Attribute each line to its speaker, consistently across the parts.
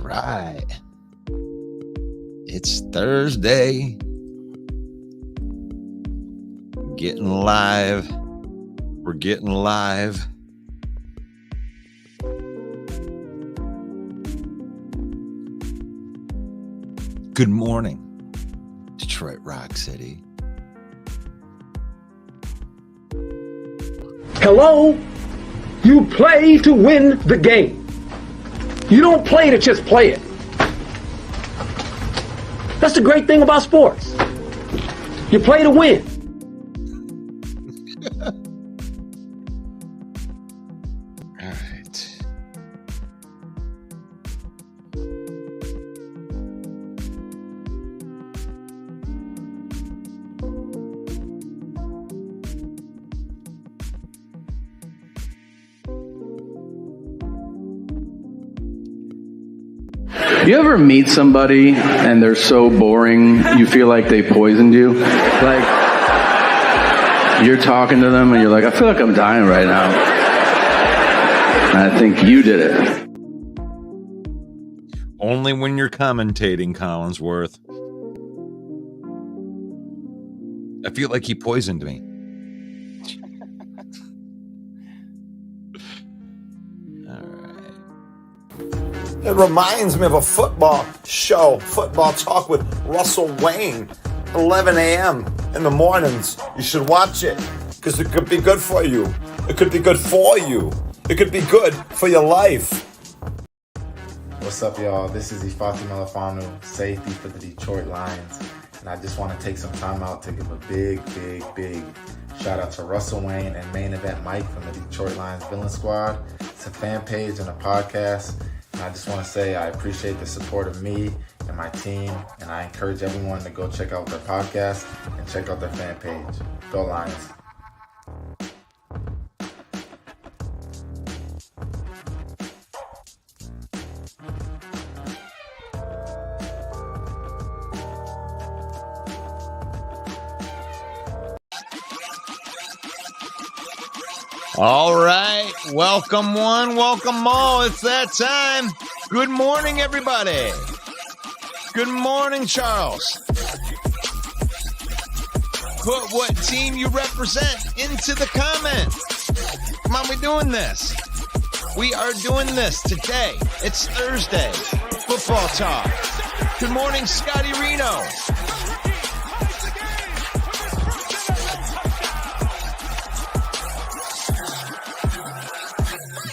Speaker 1: right. It's Thursday. Getting live. We're getting live. Good morning, Detroit Rock City.
Speaker 2: Hello? You play to win the game. You don't play to just play it. That's the great thing about sports. You play to win.
Speaker 1: All right.
Speaker 3: You ever meet somebody and they're so boring you feel like they poisoned you? Like, you're talking to them and you're like, I feel like I'm dying right now. And I think you did it.
Speaker 1: Only when you're commentating, Collinsworth. I feel like he poisoned me.
Speaker 4: It reminds me of a football show, Football Talk with Russell Wayne, 11 a.m. in the mornings. You should watch it because it could be good for you. It could be good for you. It could be good for your life.
Speaker 5: What's up, y'all? This is Ifeatu Melifonwu, safety for the Detroit Lions. And I just want to take some time out to give a big shout out to Russell Wayne and Main Event Mike from the Detroit Lions Villain Squad. It's a fan page and a podcast. And I just want to say I appreciate the support of me and my team, and I encourage everyone to go check out their podcast and check out their fan page. Go Lions.
Speaker 1: All right. Welcome one, welcome all. It's that time. Good morning, everybody. Good morning, Charles. Put what team you represent into the comments. Come on, we're doing this. We are doing this today. It's Thursday. Football talk. Good morning, Scotty Reno.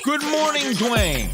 Speaker 1: Good morning, Dwayne.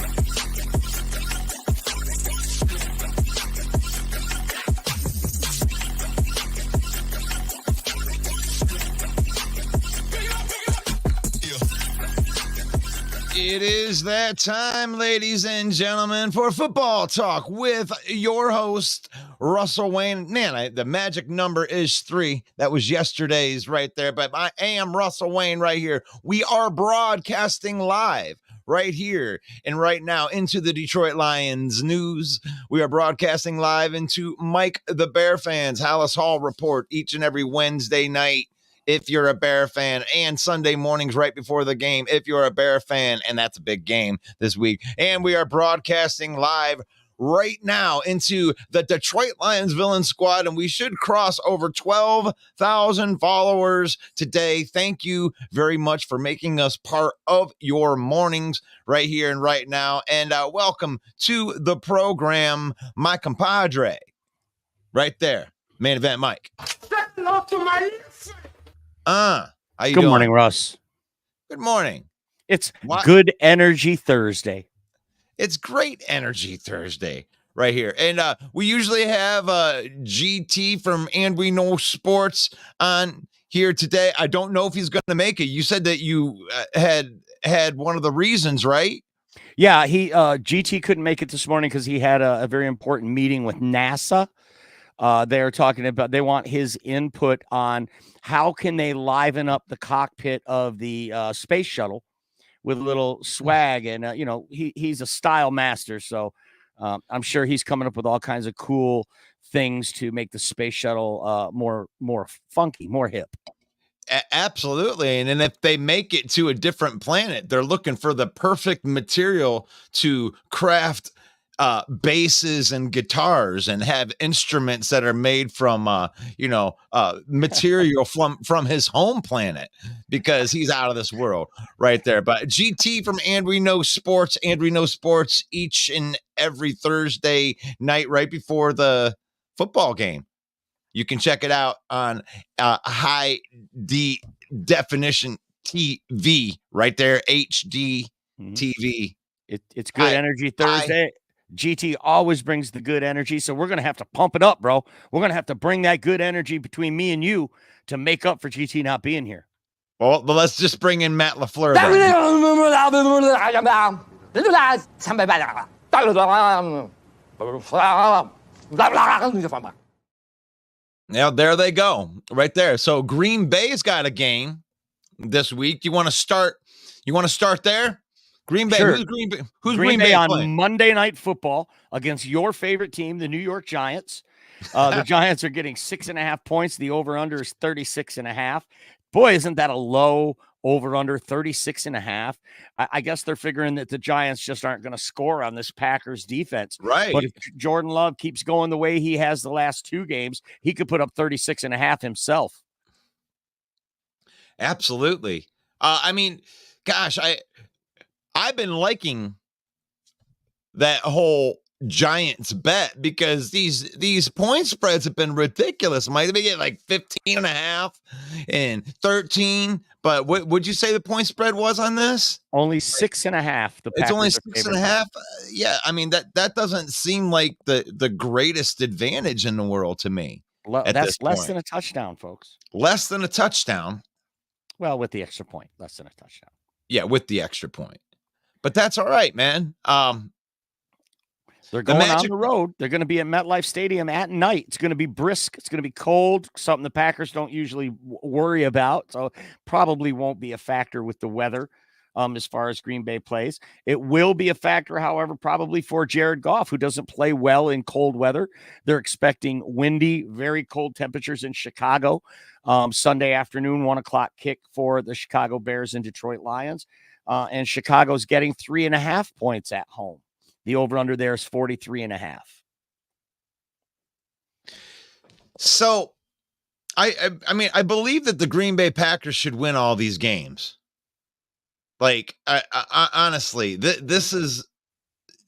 Speaker 1: It is that time, ladies and gentlemen, for Football Talk with your host, Russell Wayne. Man, the magic number is 3. That was yesterday's right there, but I am Russell Wayne right here. We are broadcasting live right here and right now into the Detroit Lions news. We are broadcasting live into Mike the Bear Fans Hallis Hall Report each and every Wednesday night if you're a Bear fan, and Sunday mornings right before the game if you're a Bear fan, and that's a big game this week. And we are broadcasting live right now into the Detroit Lions Villain Squad, and we should cross over 12,000 followers today. Thank you very much for making us part of your mornings right here and right now. And welcome to the program, my compadre, right there, Main Event Mike.
Speaker 2: Hello to my lips.
Speaker 1: How you
Speaker 6: Good
Speaker 1: doing?
Speaker 6: morning, Russ.
Speaker 1: Good morning.
Speaker 6: It's
Speaker 1: What?
Speaker 6: Good Energy Thursday.
Speaker 1: It's Great Energy Thursday right here. And we usually have GT from And We Know Sports on here today. I don't know if he's going to make it. You said that you had one of the reasons, right?
Speaker 6: Yeah, GT couldn't make it this morning because he had a very important meeting with NASA. They're talking about, they want his input on how can they liven up the cockpit of the space shuttle with a little swag. And, he's a style master. So I'm sure he's coming up with all kinds of cool things to make the space shuttle more funky, more hip.
Speaker 1: Absolutely. And then if they make it to a different planet, they're looking for the perfect material to craft basses and guitars and have instruments that are made from material from his home planet, because he's out of this world right there. But GT from And We Know Sports, each and every Thursday night right before the football game. You can check it out on high definition TV right there, HD TV.
Speaker 6: It's good energy Thursday. GT always brings the good energy, so we're going to have to pump it up, bro. We're going to have to bring that good energy between me and you to make up for GT not being here.
Speaker 1: Well, let's just bring in Matt LaFleur. Now, there they go, right there. So Green Bay's got a game this week. You want to start there? Green Bay.
Speaker 6: Sure.
Speaker 1: Who's Green Bay?
Speaker 6: Green Bay on
Speaker 1: playing?
Speaker 6: Monday Night Football against your favorite team, the New York Giants. The Giants are getting 6.5 points. The over-under is 36.5. Boy, isn't that a low over-under, 36.5? I guess they're figuring that the Giants just aren't going to score on this Packers defense.
Speaker 1: Right.
Speaker 6: But if Jordan Love keeps going the way he has the last 2 games, he could put up 36.5 himself.
Speaker 1: Absolutely. I mean, gosh, I've been liking that whole Giants bet, because these point spreads have been ridiculous. Might be getting like 15.5 and 13. But what would you say the point spread was on this?
Speaker 6: Only 6.5.
Speaker 1: It's only 6.5. Yeah, I mean that doesn't seem like the greatest advantage in the world to me.
Speaker 6: That's less than a touchdown, folks.
Speaker 1: Less than a touchdown.
Speaker 6: Well, with the extra point, less than a touchdown.
Speaker 1: Yeah, with the extra point. But that's all right, man.
Speaker 6: They're going on the road. They're going to be at MetLife Stadium at night. It's going to be brisk. It's going to be cold, something the Packers don't usually worry about. So probably won't be a factor with the weather as far as Green Bay plays. It will be a factor, however, probably for Jared Goff, who doesn't play well in cold weather. They're expecting windy, very cold temperatures in Chicago. Sunday afternoon, 1:00 kick for the Chicago Bears and Detroit Lions. And Chicago's getting 3.5 points at home. The over-under there is 43.5.
Speaker 1: So, I mean, I believe that the Green Bay Packers should win all these games. Like, I honestly, this is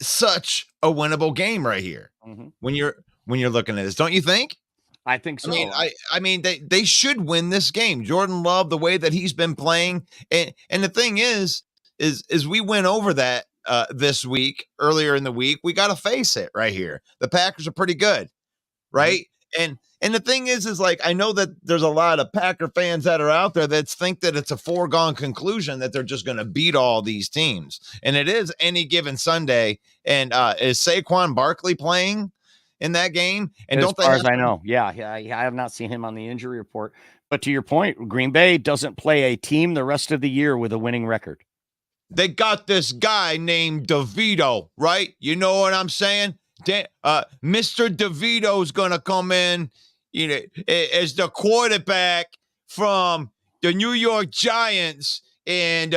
Speaker 1: such a winnable game right here.
Speaker 6: Mm-hmm.
Speaker 1: When you're looking at this, don't you think?
Speaker 6: I think so.
Speaker 1: I mean, they should win this game. Jordan Love, the way that he's been playing, and the thing is we went over that this week, earlier in the week. We got to face it right here. The Packers are pretty good, right? Mm-hmm. And the thing is like, I know that there's a lot of Packer fans that are out there that think that it's a foregone conclusion that they're just going to beat all these teams, and it is any given Sunday. And is Saquon Barkley playing in that game? And
Speaker 6: as far as I know, yeah, I have not seen him on the injury report. But to your point, Green Bay doesn't play a team the rest of the year with a winning record.
Speaker 1: They got this guy named DeVito, right? You know what I'm saying? Mr. DeVito's gonna come in, as the quarterback from the New York Giants, and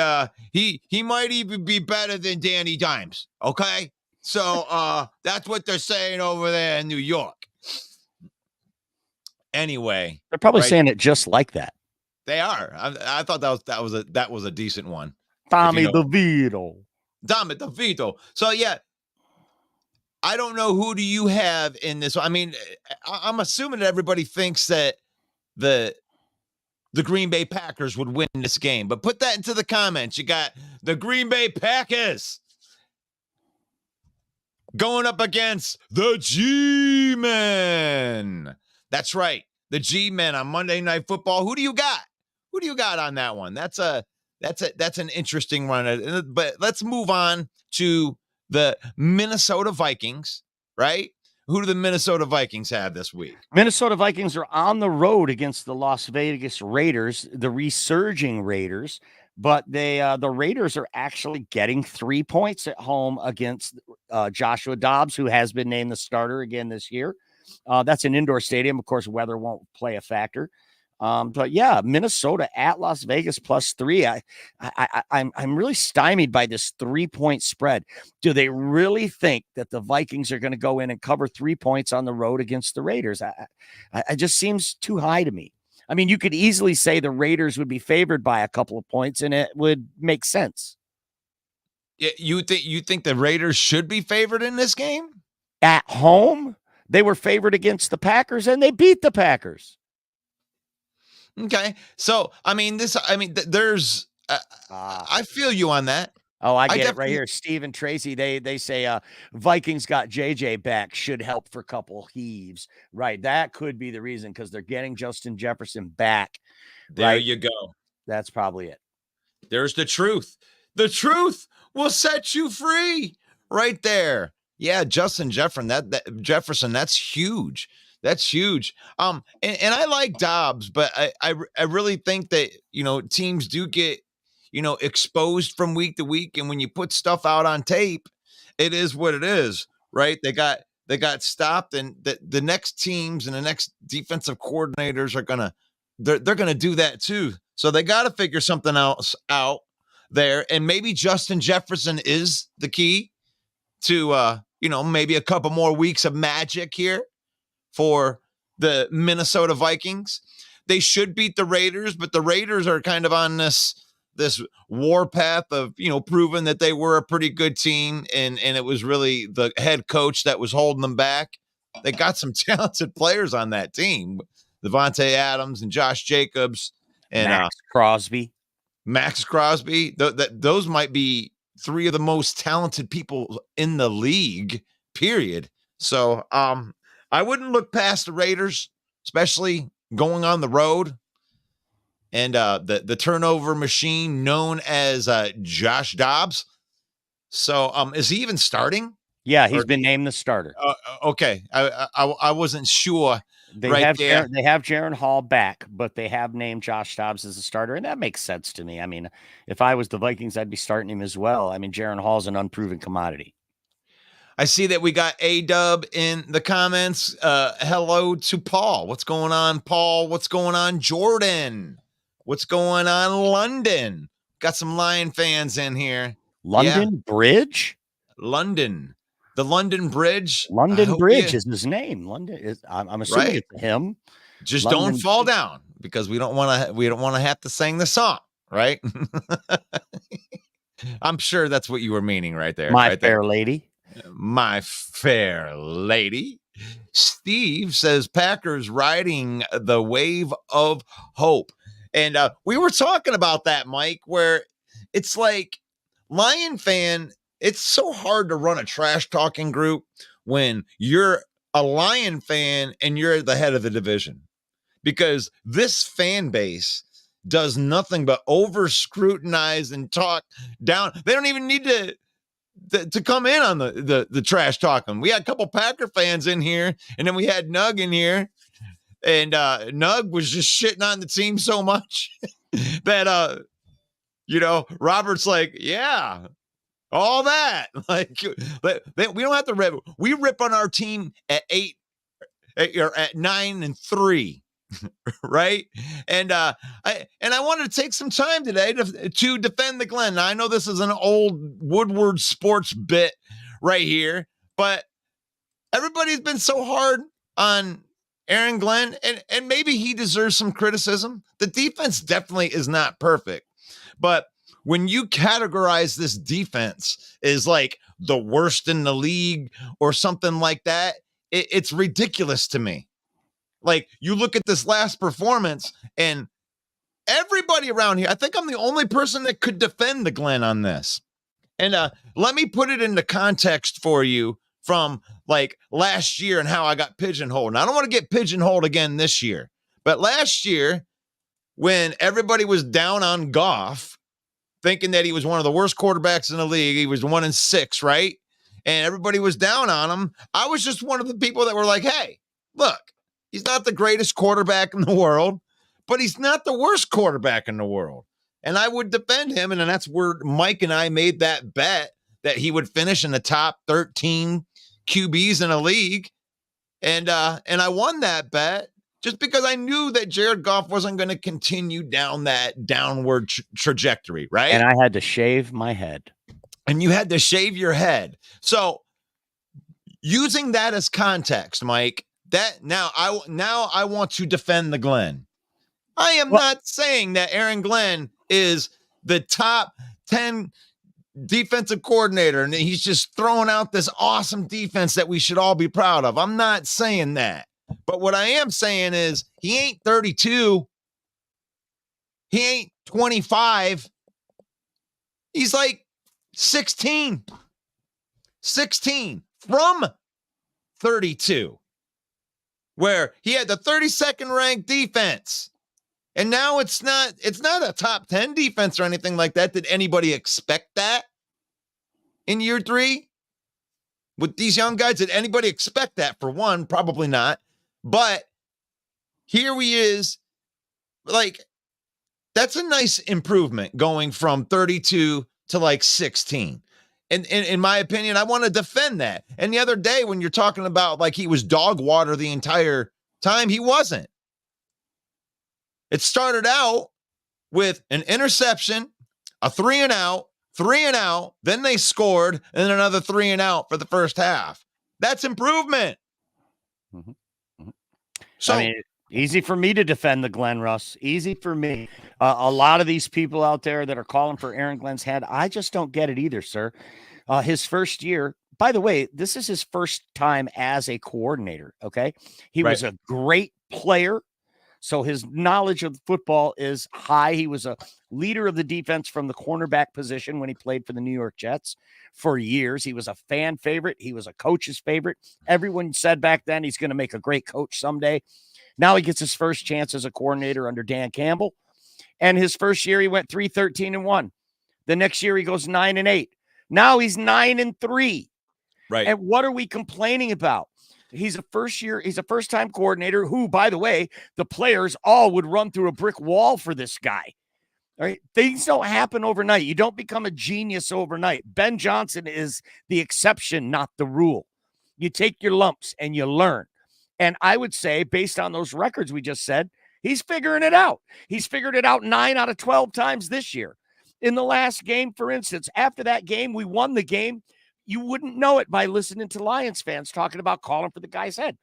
Speaker 1: he might even be better than Danny Dimes. Okay, so that's what they're saying over there in New York. Anyway,
Speaker 6: they're probably saying it just like that.
Speaker 1: They are. I thought that was a decent one.
Speaker 6: Tommy DeVito.
Speaker 1: Tommy DeVito. So yeah, I don't know, who do you have in this? I mean, I'm assuming that everybody thinks that the Green Bay Packers would win this game, but put that into the comments. You got the Green Bay Packers going up against the G-Men. That's right, the G-Men on Monday Night Football. Who do you got? Who do you got on that one? That's an interesting one. But let's move on to the Minnesota Vikings, right? Who do the Minnesota Vikings have this week?
Speaker 6: Minnesota Vikings are on the road against the Las Vegas Raiders, the resurging Raiders, but the Raiders are actually getting 3 points at home against Joshua Dobbs, who has been named the starter again this year. That's an indoor stadium. Of course, weather won't play a factor. But yeah, Minnesota at Las Vegas +3. I'm really stymied by this 3-point spread. Do they really think that the Vikings are going to go in and cover 3 points on the road against the Raiders? I just seems too high to me. I mean, you could easily say the Raiders would be favored by a couple of points, and it would make sense.
Speaker 1: Yeah, you think the Raiders should be favored in this game?
Speaker 6: At home, they were favored against the Packers, and they beat the Packers.
Speaker 1: Okay. So, there's, I feel you on that.
Speaker 6: Oh, I get it right
Speaker 1: definitely-
Speaker 6: here. Steve and Tracy, they say Vikings got JJ back, should help for a couple heaves. Right. That could be the reason, because they're getting Justin Jefferson back.
Speaker 1: There
Speaker 6: right?
Speaker 1: you go.
Speaker 6: That's probably it.
Speaker 1: There's the truth. The truth will set you free right there. Yeah, Justin Jefferson, Jefferson, that's huge. That's huge. And I like Dobbs, but I really think that, teams do get, exposed from week to week. And when you put stuff out on tape, it is what it is, right? They got stopped, and the next teams and the next defensive coordinators are they're gonna do that too. So they got to figure something else out there. And maybe Justin Jefferson is the key to maybe a couple more weeks of magic here for the Minnesota Vikings. They should beat the Raiders, but the Raiders are kind of on this war path of, proving that they were a pretty good team. And it was really the head coach that was holding them back. They got some talented players on that team. Devontae Adams and Josh Jacobs and Max Crosby. Those might be three of the most talented people in the league, period. So I wouldn't look past the Raiders, especially going on the road. And the turnover machine known as Josh Dobbs. So is he even starting?
Speaker 6: Yeah, he's been named the starter.
Speaker 1: Okay. I wasn't sure.
Speaker 6: They have Jaron Hall back, but they have named Josh Dobbs as a starter, and that makes sense to me. I mean, if I was the Vikings, I'd be starting him as well. I mean, Jaron Hall's an unproven commodity.
Speaker 1: I see that we got A-Dub in the comments. Hello to Paul. What's going on, Paul? What's going on, Jordan? What's going on, London? Got some Lion fans in here.
Speaker 6: London Bridge?
Speaker 1: London. The London Bridge.
Speaker 6: London Bridge is his name. London is. I'm assuming it's him.
Speaker 1: Just
Speaker 6: London
Speaker 1: don't fall down, because we don't want to have to sing the song, right? I'm sure that's what you were meaning right there.
Speaker 6: My fair lady.
Speaker 1: My fair lady. Steve says Packers riding the wave of hope. And we were talking about that, Mike, where it's like Lion fan, it's so hard to run a trash talking group when you're a Lion fan and you're the head of the division, because this fan base does nothing but over scrutinize and talk down. They don't even need to come in on the trash talking. We had a couple Packer fans in here, and then we had Nug in here, and Nug was just shitting on the team so much that Robert's like, yeah, all that, like, we don't have to rip. We rip on our team at 8 or at 9-3. Right. And I wanted to take some time today to defend the Glenn. Now, I know this is an old Woodward sports bit right here, but everybody's been so hard on Aaron Glenn, and maybe he deserves some criticism. The defense definitely is not perfect, but when you categorize this defense as like the worst in the league or something like that, it's ridiculous to me. Like, you look at this last performance, and everybody around here, I think I'm the only person that could defend the Glenn on this. And let me put it into context for you from like last year and how I got pigeonholed. And I don't want to get pigeonholed again this year, but last year, when everybody was down on Goff, thinking that he was one of the worst quarterbacks in the league, he was 1-6, right? And everybody was down on him. I was just one of the people that were like, hey, look, he's not the greatest quarterback in the world, but he's not the worst quarterback in the world. And I would defend him. And then that's where Mike and I made that bet that he would finish in the top 13 QBs in a league. And I won that bet just because I knew that Jared Goff wasn't going to continue down that downward trajectory, right?
Speaker 6: And I had to shave my head.
Speaker 1: And you had to shave your head. So using that as context, Mike, that now I want to defend the Glenn. I am not saying that Aaron Glenn is the top 10 defensive coordinator and he's just throwing out this awesome defense that we should all be proud of. I'm not saying that. But what I am saying is he ain't 32. He ain't 25. He's like 16 from 32, where he had the 32nd ranked defense. And now it's not a top 10 defense or anything like that. Did anybody expect that in year 3 with these young guys? Did anybody expect that? For one, probably not. But here he is. Like, that's a nice improvement going from 32 to like 16. And in my opinion, I want to defend that. And the other day when you're talking about like he was dog water the entire time, he wasn't. It started out with an interception, a 3-and-out, then they scored, and then another 3-and-out for the first half. That's improvement.
Speaker 6: Mm-hmm. Mm-hmm.
Speaker 1: So,
Speaker 6: I mean, easy for me to defend the Glenn, Russ. Easy for me. A lot of these people out there that are calling for Aaron Glenn's head, I just don't get it either, sir. His first year, by the way, this is his first time as a coordinator, okay? He was a great player, so his knowledge of football is high. He was a leader of the defense from the cornerback position when he played for the New York Jets for years. He was a fan favorite. He was a coach's favorite. Everyone said back then he's going to make a great coach someday. Now he gets his first chance as a coordinator under Dan Campbell. And his first year, he went 3-13-1. The next year, he goes 9-8. Now he's 9-3.
Speaker 1: right.
Speaker 6: And what are we complaining about? He's a first-time coordinator who, by the way, the players all would run through a brick wall for this guy. All right. Things don't happen overnight. You don't become a genius overnight. Ben Johnson is the exception, not the rule. You take your lumps and you learn. And I would say, based on those records we just said, he's figuring it out. He's figured it out 9 out of 12 times this year. In the last game, for instance, after that game, we won the game. You wouldn't know it by listening to Lions fans talking about calling for the guy's head.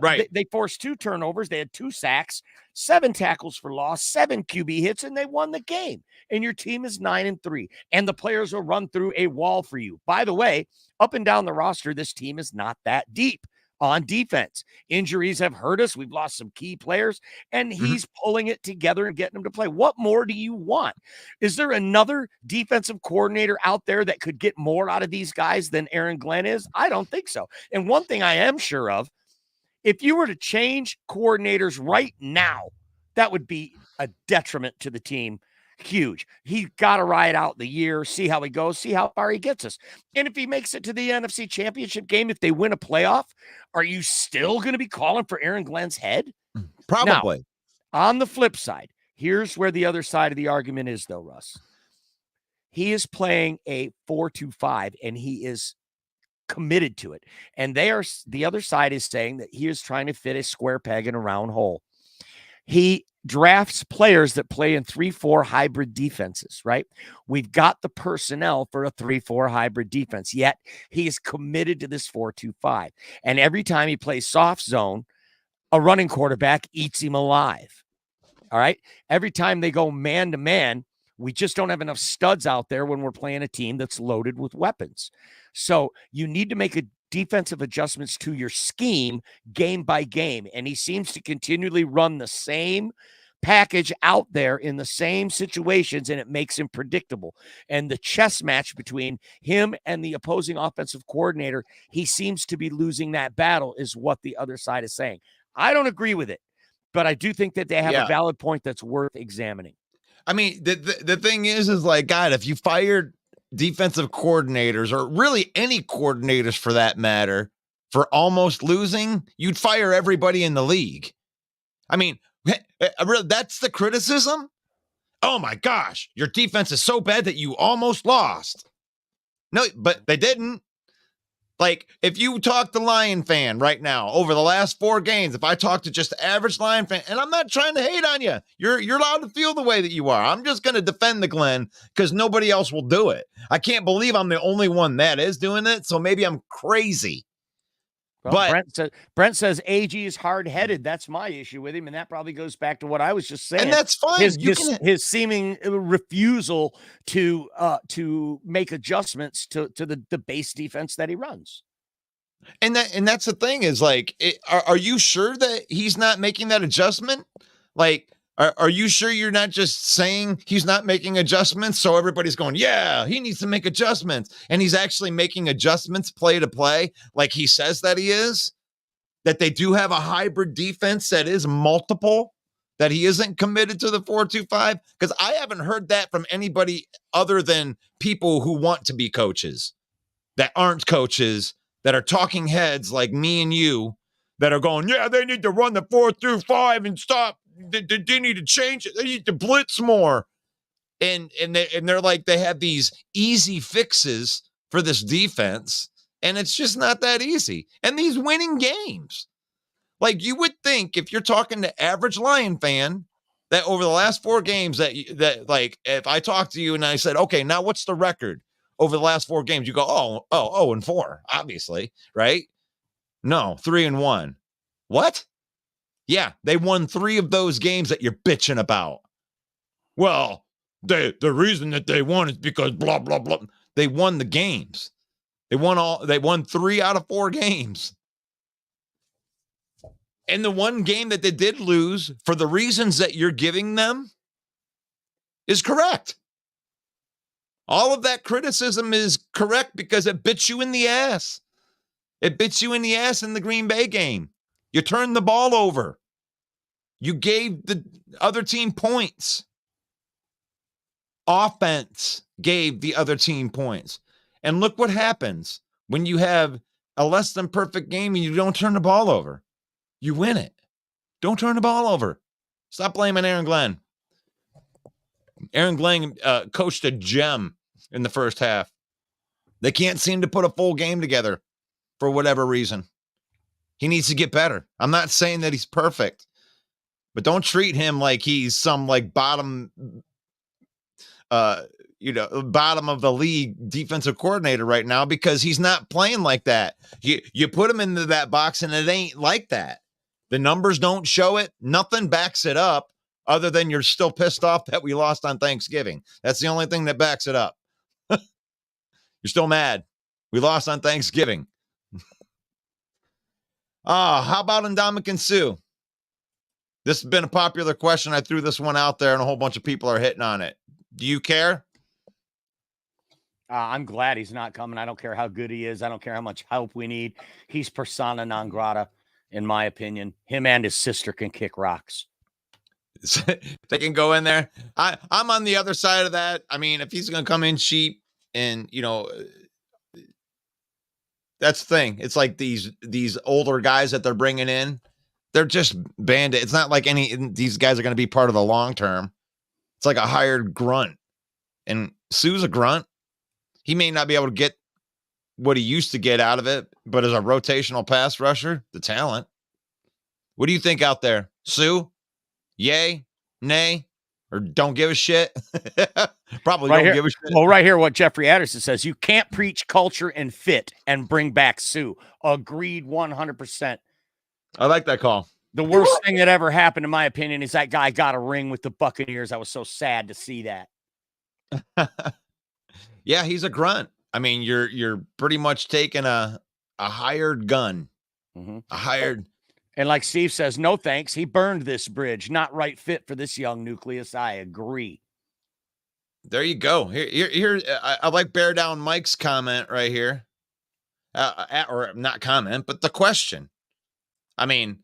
Speaker 1: Right.
Speaker 6: They forced 2 turnovers. They had 2 sacks, 7 tackles for loss, 7 QB hits, and they won the game. And your team is 9-3. And the players will run through a wall for you. By the way, up and down the roster, this team is not that deep on defense. Injuries have hurt us. We've lost some key players, and he's pulling it together and getting them to play. What more do you want? Is there another defensive coordinator out there that could get more out of these guys than Aaron Glenn is? I don't think so. And one thing I am sure of, if you were to change coordinators right now, that would be a detriment to the team. Huge. He got to ride out the year, see how he goes, see how far he gets us. And if he makes it to the NFC Championship game, if they win a playoff, are you still going to be calling for Aaron Glenn's head?
Speaker 1: Probably.
Speaker 6: Now, on the flip side, here's where the other side of the argument is, though, Russ. He is playing a 4-2-5, and he is committed to it. And the other side is saying that he is trying to fit a square peg in a round hole. He drafts players that play in 3-4 hybrid defenses, right? We've got the personnel for a 3-4 hybrid defense, yet he is committed to this 4-2-5. And every time he plays soft zone, a running quarterback eats him alive. All right? Every time they go man-to-man, we just don't have enough studs out there when we're playing a team that's loaded with weapons. So you need to make a defensive adjustments to your scheme game by game. And he seems to continually run the same package out there in the same situations, and it makes him predictable. And the chess match between him and the opposing offensive coordinator, he seems to be losing that battle, is what the other side is saying. I don't agree with it, but I do think that they have a valid point that's worth examining.
Speaker 1: I mean, the thing is like, God, if you fired defensive coordinators, or really any coordinators for that matter, for almost losing, you'd fire everybody in the league. I mean, that's the criticism. Oh my gosh, your defense is so bad that you almost lost. No, but they didn't. Like, if you talk to Lion fan right now over the last 4 games, if I talk to just the average Lion fan, and I'm not trying to hate on you, you're allowed to feel the way that you are. I'm just going to defend the Glenn because nobody else will do it. I can't believe I'm the only one that is doing it, so maybe I'm crazy.
Speaker 6: Well,
Speaker 1: But
Speaker 6: Brent says AG is hard-headed. That's my issue with him, and that probably goes back to what I was just saying.
Speaker 1: and that's fine.
Speaker 6: His seeming refusal to make adjustments to the base defense that he runs.
Speaker 1: And that's the thing is, like, are you sure that he's not making that adjustment? Like, are you sure you're not just saying he's not making adjustments so everybody's going, yeah, he needs to make adjustments, and he's actually making adjustments play to play like he says that he is? That they do have a hybrid defense that is multiple, that he isn't committed to the 4-2-5? Because I haven't heard that from anybody other than people who want to be coaches that aren't coaches, that are talking heads like me and you, that are going, yeah, they need to run the 4-5 and stop. They need to change it. They need to blitz more. And they're like, they have these easy fixes for this defense, and it's just not that easy. And these winning games, like, you would think if you're talking to average Lion fan, that over the last 4 games that like, if I talked to you and I said, okay, now what's the record over the last 4 games? You go, 0-4, obviously, right? No, 3-1. What? Yeah, they won 3 of those games that you're bitching about. Well, the reason that they won is because blah, blah, blah. They won the games. They won 3 out of 4 games. And the one game that they did lose, for the reasons that you're giving them, is correct. All of that criticism is correct because it bit you in the ass. It bit you in the ass in the Green Bay game. You turned the ball over. You gave the other team points. Offense gave the other team points. And look what happens when you have a less than perfect game and you don't turn the ball over. You win it. Don't turn the ball over. Stop blaming Aaron Glenn. Aaron Glenn coached a gem in the first half. They can't seem to put a full game together for whatever reason. He needs to get better. I'm not saying that he's perfect, but don't treat him like he's some like bottom of the league defensive coordinator right now, because he's not playing like that. You put him into that box and it ain't like that. The numbers don't show it. Nothing backs it up other than you're still pissed off that we lost on Thanksgiving. That's the only thing that backs it up. You're still mad. We lost on Thanksgiving. How about Ndamukong Suh? This has been a popular question. I threw this one out there and a whole bunch of people are hitting on it. Do you care?
Speaker 6: I'm glad he's not coming. I don't care how good he is. I don't care how much help we need. He's persona non grata, in my opinion. Him and his sister can kick rocks.
Speaker 1: They can go in there. I'm on the other side of that. I mean, if he's going to come in cheap, and, that's the thing. It's like these older guys that they're bringing in, they're just bandit. It's not like these guys are going to be part of the long term. It's like a hired grunt. And Sue's a grunt. He may not be able to get what he used to get out of it, but as a rotational pass rusher, the talent. What do you think out there? Sue? Yay? Nay? Or don't give a shit? Probably
Speaker 6: Right
Speaker 1: don't
Speaker 6: here.
Speaker 1: give a shit.
Speaker 6: Well, right here, what Jeffrey Addison says, you can't preach culture and fit and bring back Sue. Agreed 100%.
Speaker 1: I like that call.
Speaker 6: The worst thing that ever happened, in my opinion, is that guy got a ring with the Buccaneers. I was so sad to see that.
Speaker 1: Yeah, he's a grunt. I mean, you're pretty much taking a hired gun.
Speaker 6: Mm-hmm.
Speaker 1: A hired.
Speaker 6: And like Steve says, no thanks. He burned this bridge. Not right fit for this young nucleus. I agree.
Speaker 1: There you go. Here. I like Bear Down Mike's comment right here. Or not comment, but the question. I mean,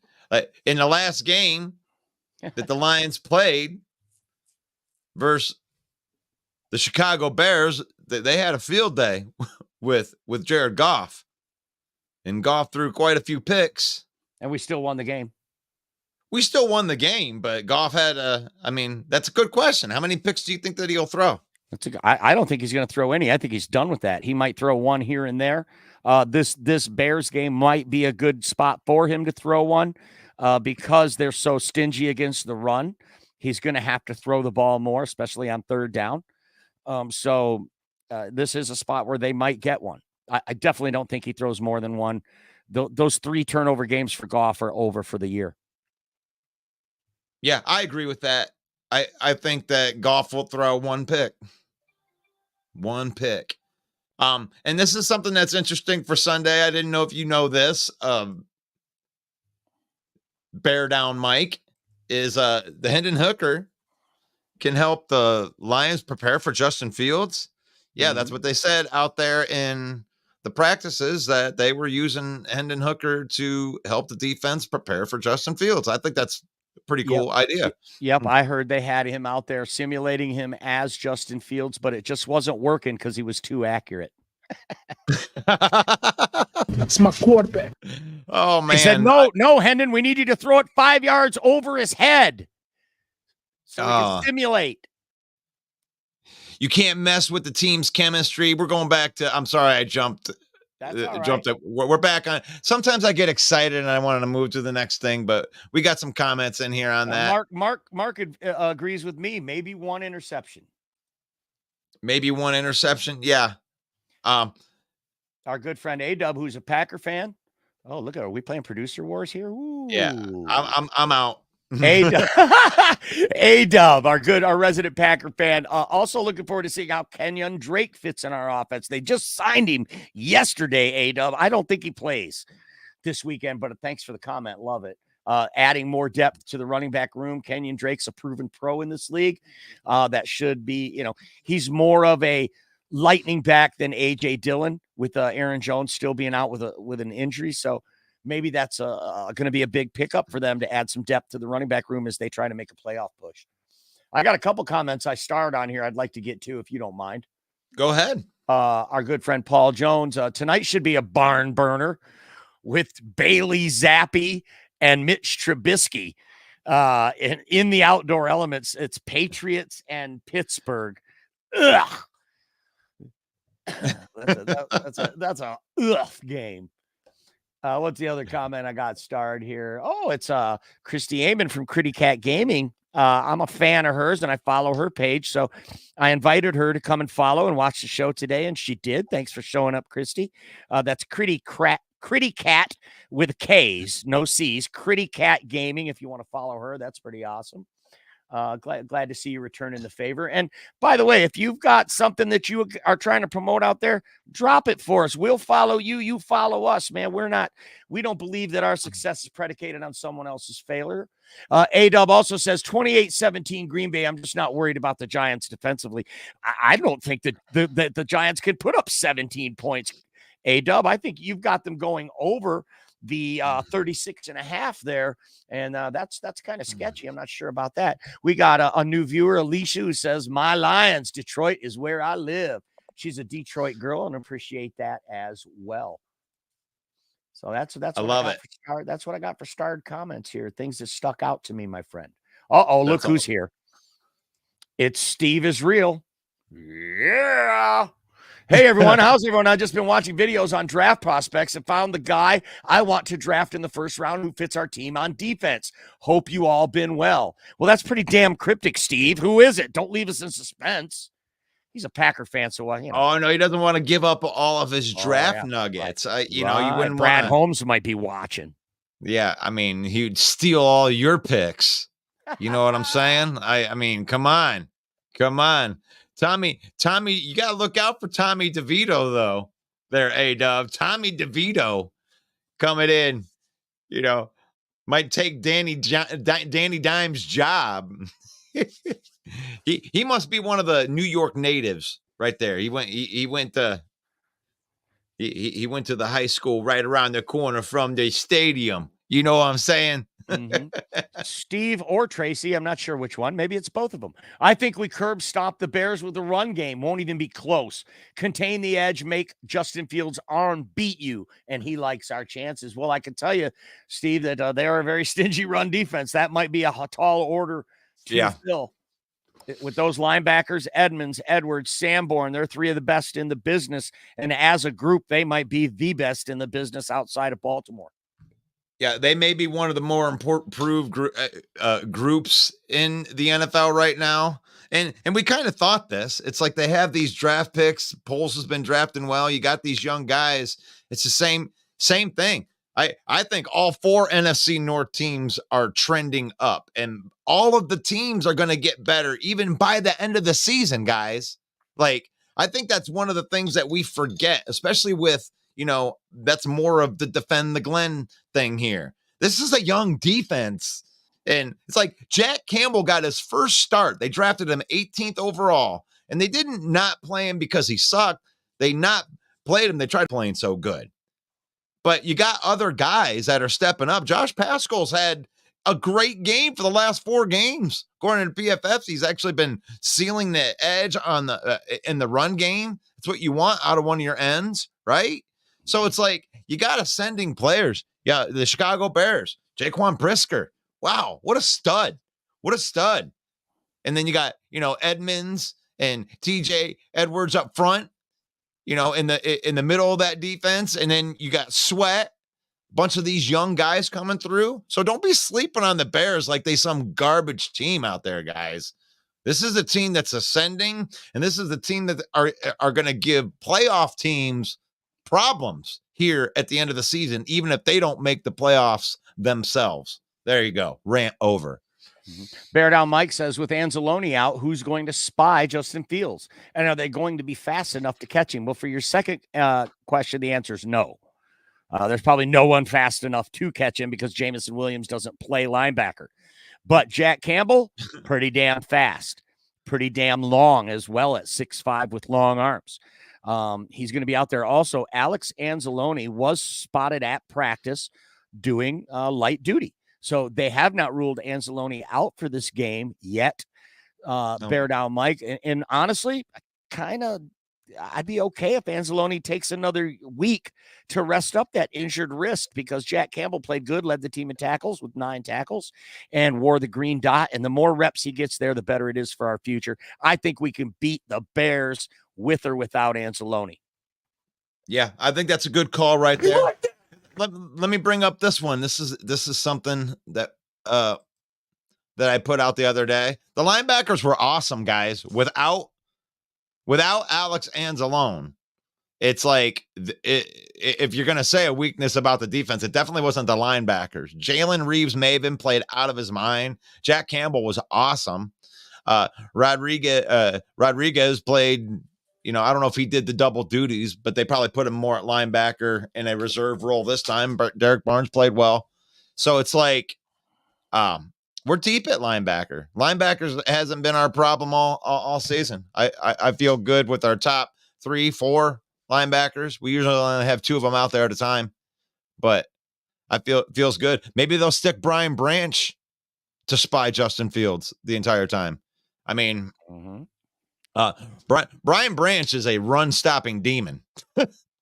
Speaker 1: in the last game that the Lions played versus the Chicago Bears, they had a field day with Jared Goff. And Goff threw quite a few picks.
Speaker 6: And we still won the game.
Speaker 1: We still won the game, but Goff had that's a good question. How many picks do you think that he'll throw?
Speaker 6: I don't think he's going to throw any. I think he's done with that. He might throw one here and there. This Bears game might be a good spot for him to throw one because they're so stingy against the run. He's going to have to throw the ball more, especially on third down. So this is a spot where they might get one. I definitely don't think he throws more than one. Those 3 turnover games for Goff are over for the year.
Speaker 1: Yeah, I agree with that. I think that Goff will throw one pick. One pick. And this is something that's interesting for Sunday. I didn't know if you know this. Bear Down Mike is the Hendon Hooker can help the Lions prepare for Justin Fields. Yeah, that's what they said out there in the practices, that they were using Hendon Hooker to help the defense prepare for Justin Fields. I think that's a pretty cool idea.
Speaker 6: Yep, I heard they had him out there simulating him as Justin Fields, but it just wasn't working because he was too accurate.
Speaker 2: That's my quarterback.
Speaker 1: Oh, man.
Speaker 6: He said, no, Hendon, we need you to throw it 5 yards over his head so we can simulate.
Speaker 1: You can't mess with the team's chemistry. We're going back to, I'm sorry, I jumped.
Speaker 6: That's all right.
Speaker 1: Jumped up. We're back on. Sometimes I get excited and I wanted to move to the next thing, but we got some comments in here on that.
Speaker 6: Mark agrees with me. Maybe one interception.
Speaker 1: Maybe one interception. Yeah.
Speaker 6: Our good friend A-Dub, who's a Packer fan. Oh, look, are we playing producer wars here? Ooh.
Speaker 1: Yeah. I'm out.
Speaker 6: A-Dub, our resident Packer fan. Also looking forward to seeing how Kenyon Drake fits in our offense. They just signed him yesterday, A-Dub. I don't think he plays this weekend, but thanks for the comment. Love it. Adding more depth to the running back room. Kenyon Drake's a proven pro in this league. That should be, he's more of a lightning back than A.J. Dillon, with Aaron Jones still being out with an injury. So maybe that's going to be a big pickup for them to add some depth to the running back room as they try to make a playoff push. I got a couple comments I starred on here I'd like to get to, if you don't mind.
Speaker 1: Go ahead.
Speaker 6: Our good friend Paul Jones. Tonight should be a barn burner with Bailey Zappi and Mitch Trubisky. In the outdoor elements, it's Patriots and Pittsburgh. Ugh. That's a ugh game. What's the other comment I got starred here? Oh, it's Christy Amon from Critty Cat Gaming. I'm a fan of hers and I follow her page. So I invited her to come and follow and watch the show today, and she did. Thanks for showing up, Christy. That's Critty Cat with K's, no C's. Critty Cat Gaming. If you want to follow her, that's pretty awesome. Glad to see you returning the favor. And by the way, if you've got something that you are trying to promote out there, drop it for us. We'll follow you. You follow us, man. We don't believe that our success is predicated on someone else's failure. A-Dub also says 28-17 Green Bay. I'm just not worried about the Giants defensively. I don't think that the Giants could put up 17 points. A-Dub, I think you've got them going over the 36.5 there, and that's kind of sketchy. I'm not sure about that. We got a new viewer, Alicia, who says, my Lions, Detroit is where I live. She's a Detroit girl and appreciate that as well. So that's I love it. That's what I got for starred comments here. Things that stuck out to me, my friend. Look who's here. It's Steve is real. Yeah. Hey, everyone. How's everyone? I've just been watching videos on draft prospects and found the guy I want to draft in the first round who fits our team on defense. Hope you all been well. Well, that's pretty damn cryptic, Steve. Who is it? Don't leave us in suspense. He's a Packer fan, so
Speaker 1: Oh, no, he doesn't want to give up all of his draft nuggets. You wouldn't
Speaker 6: Brad Holmes might be watching.
Speaker 1: Yeah, I mean, he'd steal all your picks. You know what I'm saying? I mean, come on. Tommy, you got to look out for Tommy DeVito, though. There, A-Dub. Tommy DeVito coming in, might take Danny Dimes' job. He must be one of the New York natives right there. He went to the high school right around the corner from the stadium. You know what I'm saying?
Speaker 6: Mm-hmm. Steve or Tracy, I'm not sure which one. Maybe it's both of them. I think we curb stop the Bears with the run game. Won't even be close. Contain the edge, make Justin Fields' arm beat you, and he likes our chances. Well, I can tell you, Steve, that they are a very stingy run defense. That might be a tall order to fill. with those linebackers, Edmonds, Edwards, Sanborn, they're three of the best in the business. And as a group, they might be the best in the business outside of Baltimore.
Speaker 1: Yeah, they may be one of the more important groups in the NFL right now. And we kind of thought this. It's like they have these draft picks. Poles has been drafting well. You got these young guys. It's the same thing. I think all 4 NFC North teams are trending up, and all of the teams are going to get better even by the end of the season, guys. Like, I think that's one of the things that we forget, especially with, that's more of the defend the Glenn thing here. This is a young defense. And it's like Jack Campbell got his first start. They drafted him 18th overall, and they didn't not play him because he sucked. They not played him. They tried playing so good. But you got other guys that are stepping up. Josh Pascal's had a great game for the last 4 games. According to PFF, he's actually been sealing the edge on in the run game. That's what you want out of one of your ends, right? So it's like you got ascending players. Yeah, the Chicago Bears, Jaquan Brisker. Wow, what a stud. What a stud. And then you got, Edmonds and TJ Edwards up front, in the middle of that defense. And then you got Sweat, a bunch of these young guys coming through. So don't be sleeping on the Bears like they some garbage team out there, guys. This is a team that's ascending, and this is the team that are going to give playoff teams problems here at the end of the season, even if they don't make the playoffs themselves. There you go. Rant over.
Speaker 6: Bear Down Mike says, with Anzalone out, who's going to spy Justin Fields? And are they going to be fast enough to catch him? Well, for your second question, the answer is no. There's probably no one fast enough to catch him because Jameson Williams doesn't play linebacker. But Jack Campbell, pretty damn fast, pretty damn long as well at 6'5" with long arms. He's going to be out there. Also, Alex Anzalone was spotted at practice doing light duty. So they have not ruled Anzalone out for this game yet. Bear Down Mike. And honestly, I'd be okay if Anzalone takes another week to rest up that injured wrist, because Jack Campbell played good, led the team in tackles with 9 tackles and wore the green dot. And the more reps he gets there, the better it is for our future. I think we can beat the Bears with or without Anzalone.
Speaker 1: Yeah, I think that's a good call right there. Let me bring up this one. This is something that I put out the other day. The linebackers were awesome, guys. Without Alex Anzalone, it's like if you're going to say a weakness about the defense, it definitely wasn't the linebackers. Jalen Reeves-Maybin played out of his mind. Jack Campbell was awesome. Rodriguez played, I don't know if he did the double duties, but they probably put him more at linebacker in a reserve role this time. But Derek Barnes played well. So it's like we're deep at linebacker. Linebackers hasn't been our problem all season. I feel good with our top 3-4 linebackers. We usually only have 2 of them out there at a time, but feels good. Maybe they'll stick Brian Branch to spy Justin Fields the entire time. I mean, Brian Branch is a run-stopping demon.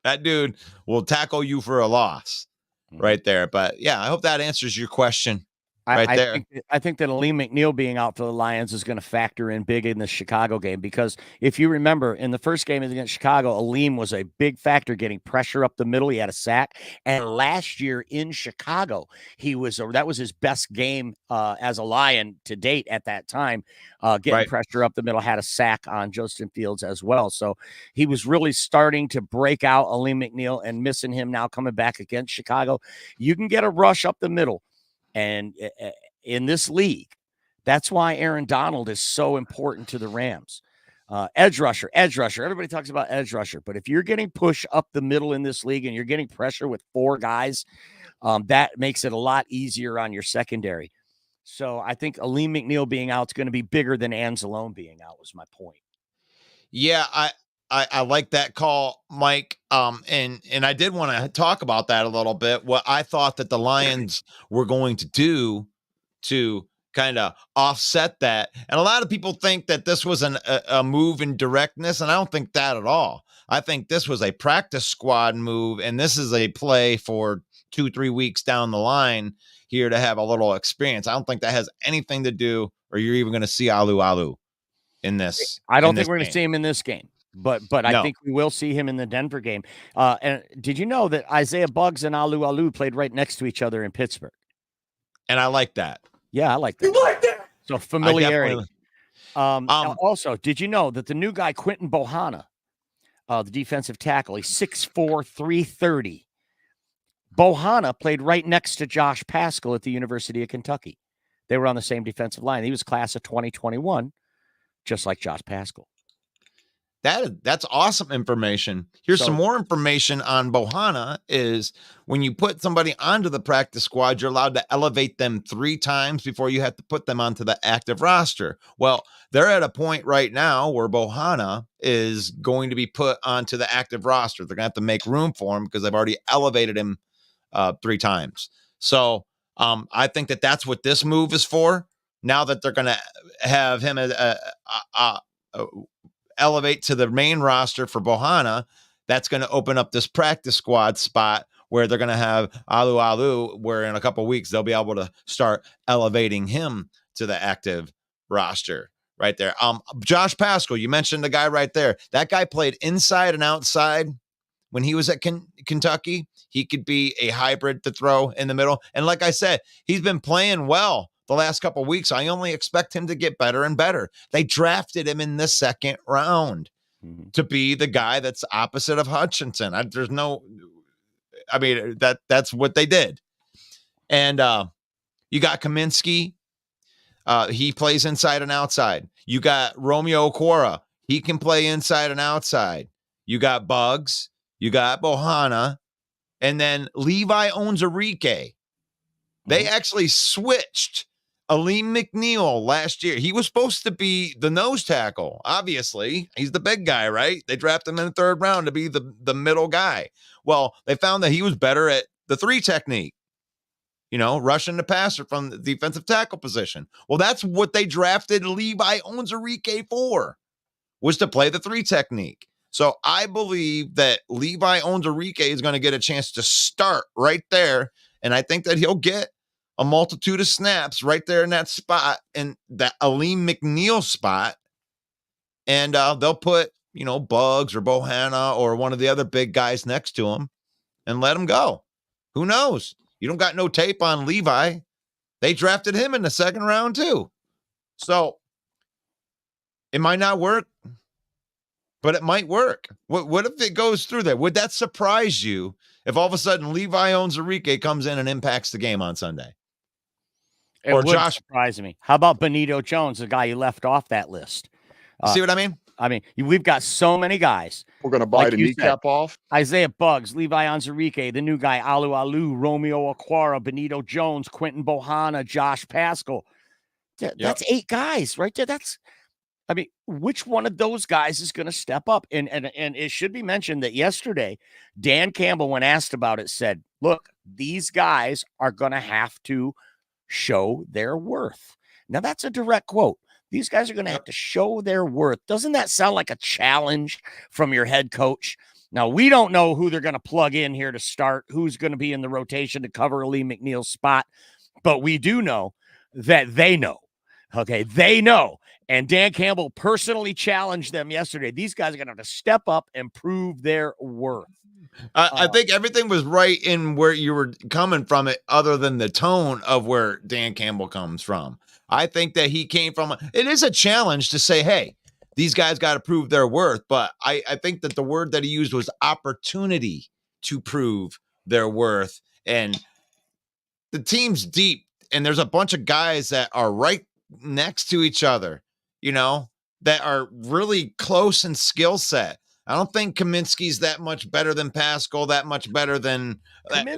Speaker 1: That dude will tackle you for a loss right there. But, yeah, I hope that answers your question there.
Speaker 6: I think that Aleem McNeil being out for the Lions is going to factor in big in the Chicago game, because if you remember, in the first game against Chicago, Aleem was a big factor getting pressure up the middle. He had a sack. And last year in Chicago, that was his best game as a Lion to date at that time, getting pressure up the middle, had a sack on Justin Fields as well. So he was really starting to break out, Aleem McNeil, and missing him now coming back against Chicago. You can get a rush up the middle. And in this league, that's why Aaron Donald is so important to the Rams. Edge rusher. Everybody talks about edge rusher. But if you're getting push up the middle in this league and you're getting pressure with 4 guys, that makes it a lot easier on your secondary. So I think Aleem McNeil being out is going to be bigger than Anzalone being out, was my point.
Speaker 1: Yeah, I like that call, Mike. And I did want to talk about that a little bit. What I thought that the Lions were going to do to kind of offset that. And a lot of people think that this was a move in directness, and I don't think that at all. I think this was a practice squad move, and this is a play for 2-3 weeks down the line here to have a little experience. I don't think that has anything to do, or you're even going to see Alu. in this.
Speaker 6: I don't
Speaker 1: in
Speaker 6: think
Speaker 1: this
Speaker 6: we're going to
Speaker 1: game.
Speaker 6: see him in this game, but I
Speaker 1: No.
Speaker 6: think we will see him in the Denver game. And did you know that Isaiah Buggs and Alu played right next to each other in Pittsburgh?
Speaker 1: And I like that.
Speaker 6: Yeah, I like that. You like that? So familiarity. Also, did you know that the new guy, Quinton Bohanna, the defensive tackle, he's 6'4", 330. Bohanna played right next to Josh Paschal at the University of Kentucky. They were on the same defensive line. He was class of 2021, just like Josh Paschal.
Speaker 1: That's awesome information. Here's some more information on Bohanna is when you put somebody onto the practice squad, you're allowed to elevate them 3 times before you have to put them onto the active roster. Well, they're at a point right now where Bohanna is going to be put onto the active roster. They're going to have to make room for him because they've already elevated him 3 times. So I think that that's what this move is for. Now that they're going to have him elevate to the main roster for Bohanna, that's going to open up this practice squad spot where they're going to have Alu, where in a couple of weeks they'll be able to start elevating him to the active roster right there. Josh Paschal, you mentioned the guy right there. That guy played inside and outside when he was at Kentucky. He could be a hybrid to throw in the middle. And like I said, he's been playing well the last couple of weeks. I only expect him to get better and better. They drafted him in the 2nd round to be the guy that's opposite of Hutchinson. That's what they did. And you got Kaminsky. He plays inside and outside. You got Romeo Okwara. He can play inside and outside. You got Buggs. You got Bohanna. And then Levi Onwuzurike. They actually switched Aleem McNeil last year. He was supposed to be the nose tackle. Obviously, he's the big guy, right? They drafted him in the 3rd round to be the middle guy. Well, they found that he was better at the 3 technique, rushing the passer from the defensive tackle position. Well, that's what they drafted Levi Onwuzurike for, was to play the 3 technique. So I believe that Levi Onwuzurike is going to get a chance to start right there. And I think that he'll get a multitude of snaps right there in that spot, in that Aleem McNeil spot. And they'll put, Buggs or Bohanna or one of the other big guys next to him and let him go. Who knows? You don't got no tape on Levi. They drafted him in the 2nd round too. So it might not work, but it might work. What if it goes through there? Would that surprise you if all of a sudden Levi Onwuzurike comes in and impacts the game on Sunday?
Speaker 6: It would surprise me. How about Benito Jones, the guy you left off that list?
Speaker 1: See what I mean?
Speaker 6: We've got so many guys.
Speaker 7: We're going to bite a kneecap off.
Speaker 6: Isaiah Buggs, Levi Onwuzurike, the new guy, Alu, Romeo Okwara, Benito Jones, Quinton Bohanna, Josh Paschal. That's 8 guys right there. Which one of those guys is going to step up? And it should be mentioned that yesterday, Dan Campbell, when asked about it, said, look, these guys are going to have to show their worth. Now, that's a direct quote. These guys are going to have to show their worth. Doesn't that sound like a challenge from your head coach? Now, we don't know who they're going to plug in here to start, who's going to be in the rotation to cover Aleem McNeil's spot, but we do know that they know. Okay, they know. And Dan Campbell personally challenged them yesterday. These guys are going to have to step up and prove their worth.
Speaker 1: I think everything was right in where you were coming from it, other than the tone of where Dan Campbell comes from. I think that he came from, it is a challenge to say, hey, these guys got to prove their worth. But I think that the word that he used was opportunity to prove their worth. And the team's deep, and there's a bunch of guys that are right next to each other, that are really close in skill set. I don't think Kaminsky's that much better than Paschal, that much better than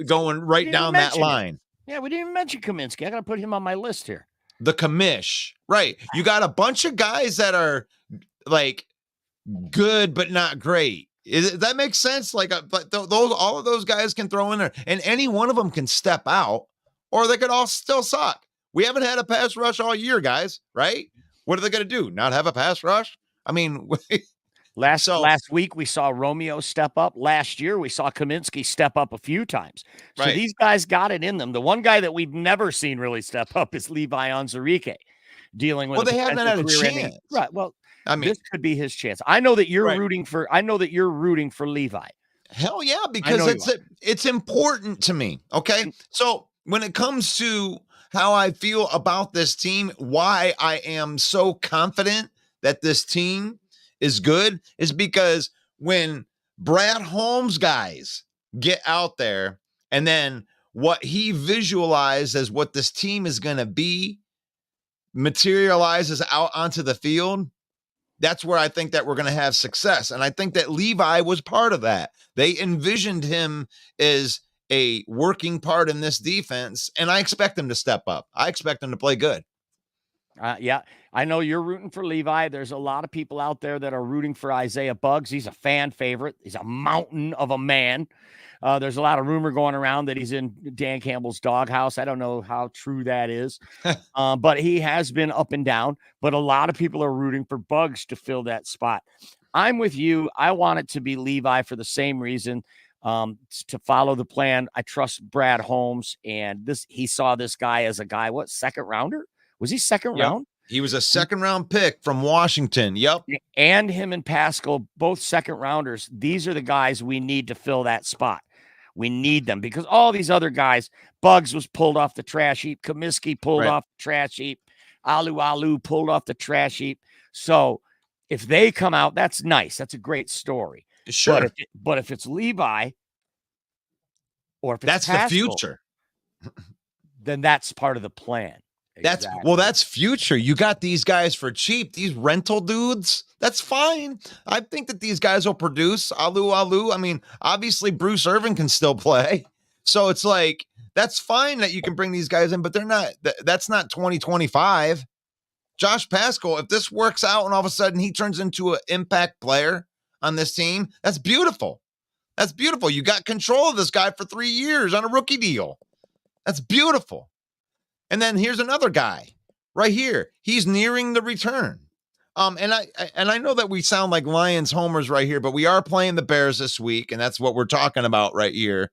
Speaker 1: going right down that line.
Speaker 6: Yeah, we didn't even mention Kaminsky. I got to put him on my list here.
Speaker 1: The commish, right? You got a bunch of guys that are like good but not great. That makes sense? But all of those guys can throw in there, and any one of them can step out, or they could all still suck. We haven't had a pass rush all year, guys. Right? What are they going to do? Not have a pass rush?
Speaker 6: Last week, we saw Romeo step up. Last year, we saw Kaminsky step up a few times. So these guys got it in them. The one guy that we've never seen really step up is Levi Onwuzurike, dealing with
Speaker 1: they haven't had a chance.
Speaker 6: Right. Well,
Speaker 1: I mean,
Speaker 6: this could be his chance. I know that you're
Speaker 1: Right.
Speaker 6: rooting for. I know that you're rooting for Levi.
Speaker 1: hell yeah,
Speaker 6: know
Speaker 1: because
Speaker 6: you
Speaker 1: it's important to me. Okay. So when it comes to how I feel about this team, why I am so confident that this team is good is because when Brad Holmes guys get out there and then what he visualized as what this team is going to be materializes out onto the field, that's where I think that we're going to have success. And I think that Levi was part of that. They envisioned him as a working part in this defense, and I expect him to step up. I expect him to play good.
Speaker 6: Yeah, I know you're rooting for Levi. There's a lot of people out there that are rooting for Isaiah Buggs. He's a fan favorite. He's a mountain of a man. There's a lot of rumor going around that he's in Dan Campbell's doghouse. I don't know how true that is, but he has been up and down. But a lot of people are rooting for Buggs to fill that spot. I'm with you. I want it to be Levi for the same reason. To follow the plan. I trust Brad Holmes, and he saw this guy as a guy. What, second rounder? Was he second round?
Speaker 1: He was a second round pick from Washington. Yep.
Speaker 6: And him and Pascal, both second rounders. These are the guys we need to fill that spot. We need them because all these other guys, Buggs was pulled off the trash heap. Comiskey pulled off the trash heap. Alu pulled off the trash heap. So if they come out, that's nice. That's a great story.
Speaker 1: Sure.
Speaker 6: But if it's Levi or if it's
Speaker 1: that's
Speaker 6: Pascal,
Speaker 1: the future,
Speaker 6: then that's part of the plan.
Speaker 1: That's future. You got these guys for cheap, these rental dudes. That's fine. I think that these guys will produce. Alu. I mean, obviously Bruce Irvin can still play. So it's like, that's fine that you can bring these guys in, but they're not, that's not 2025. Josh Pascal, if this works out and all of a sudden he turns into an impact player on this team, that's beautiful. That's beautiful. You got control of this guy for 3 years on a rookie deal. That's beautiful. And then here's another guy right here. He's nearing the return. And I know that we sound like Lions homers right here, but we are playing the Bears this week, and that's what we're talking about right here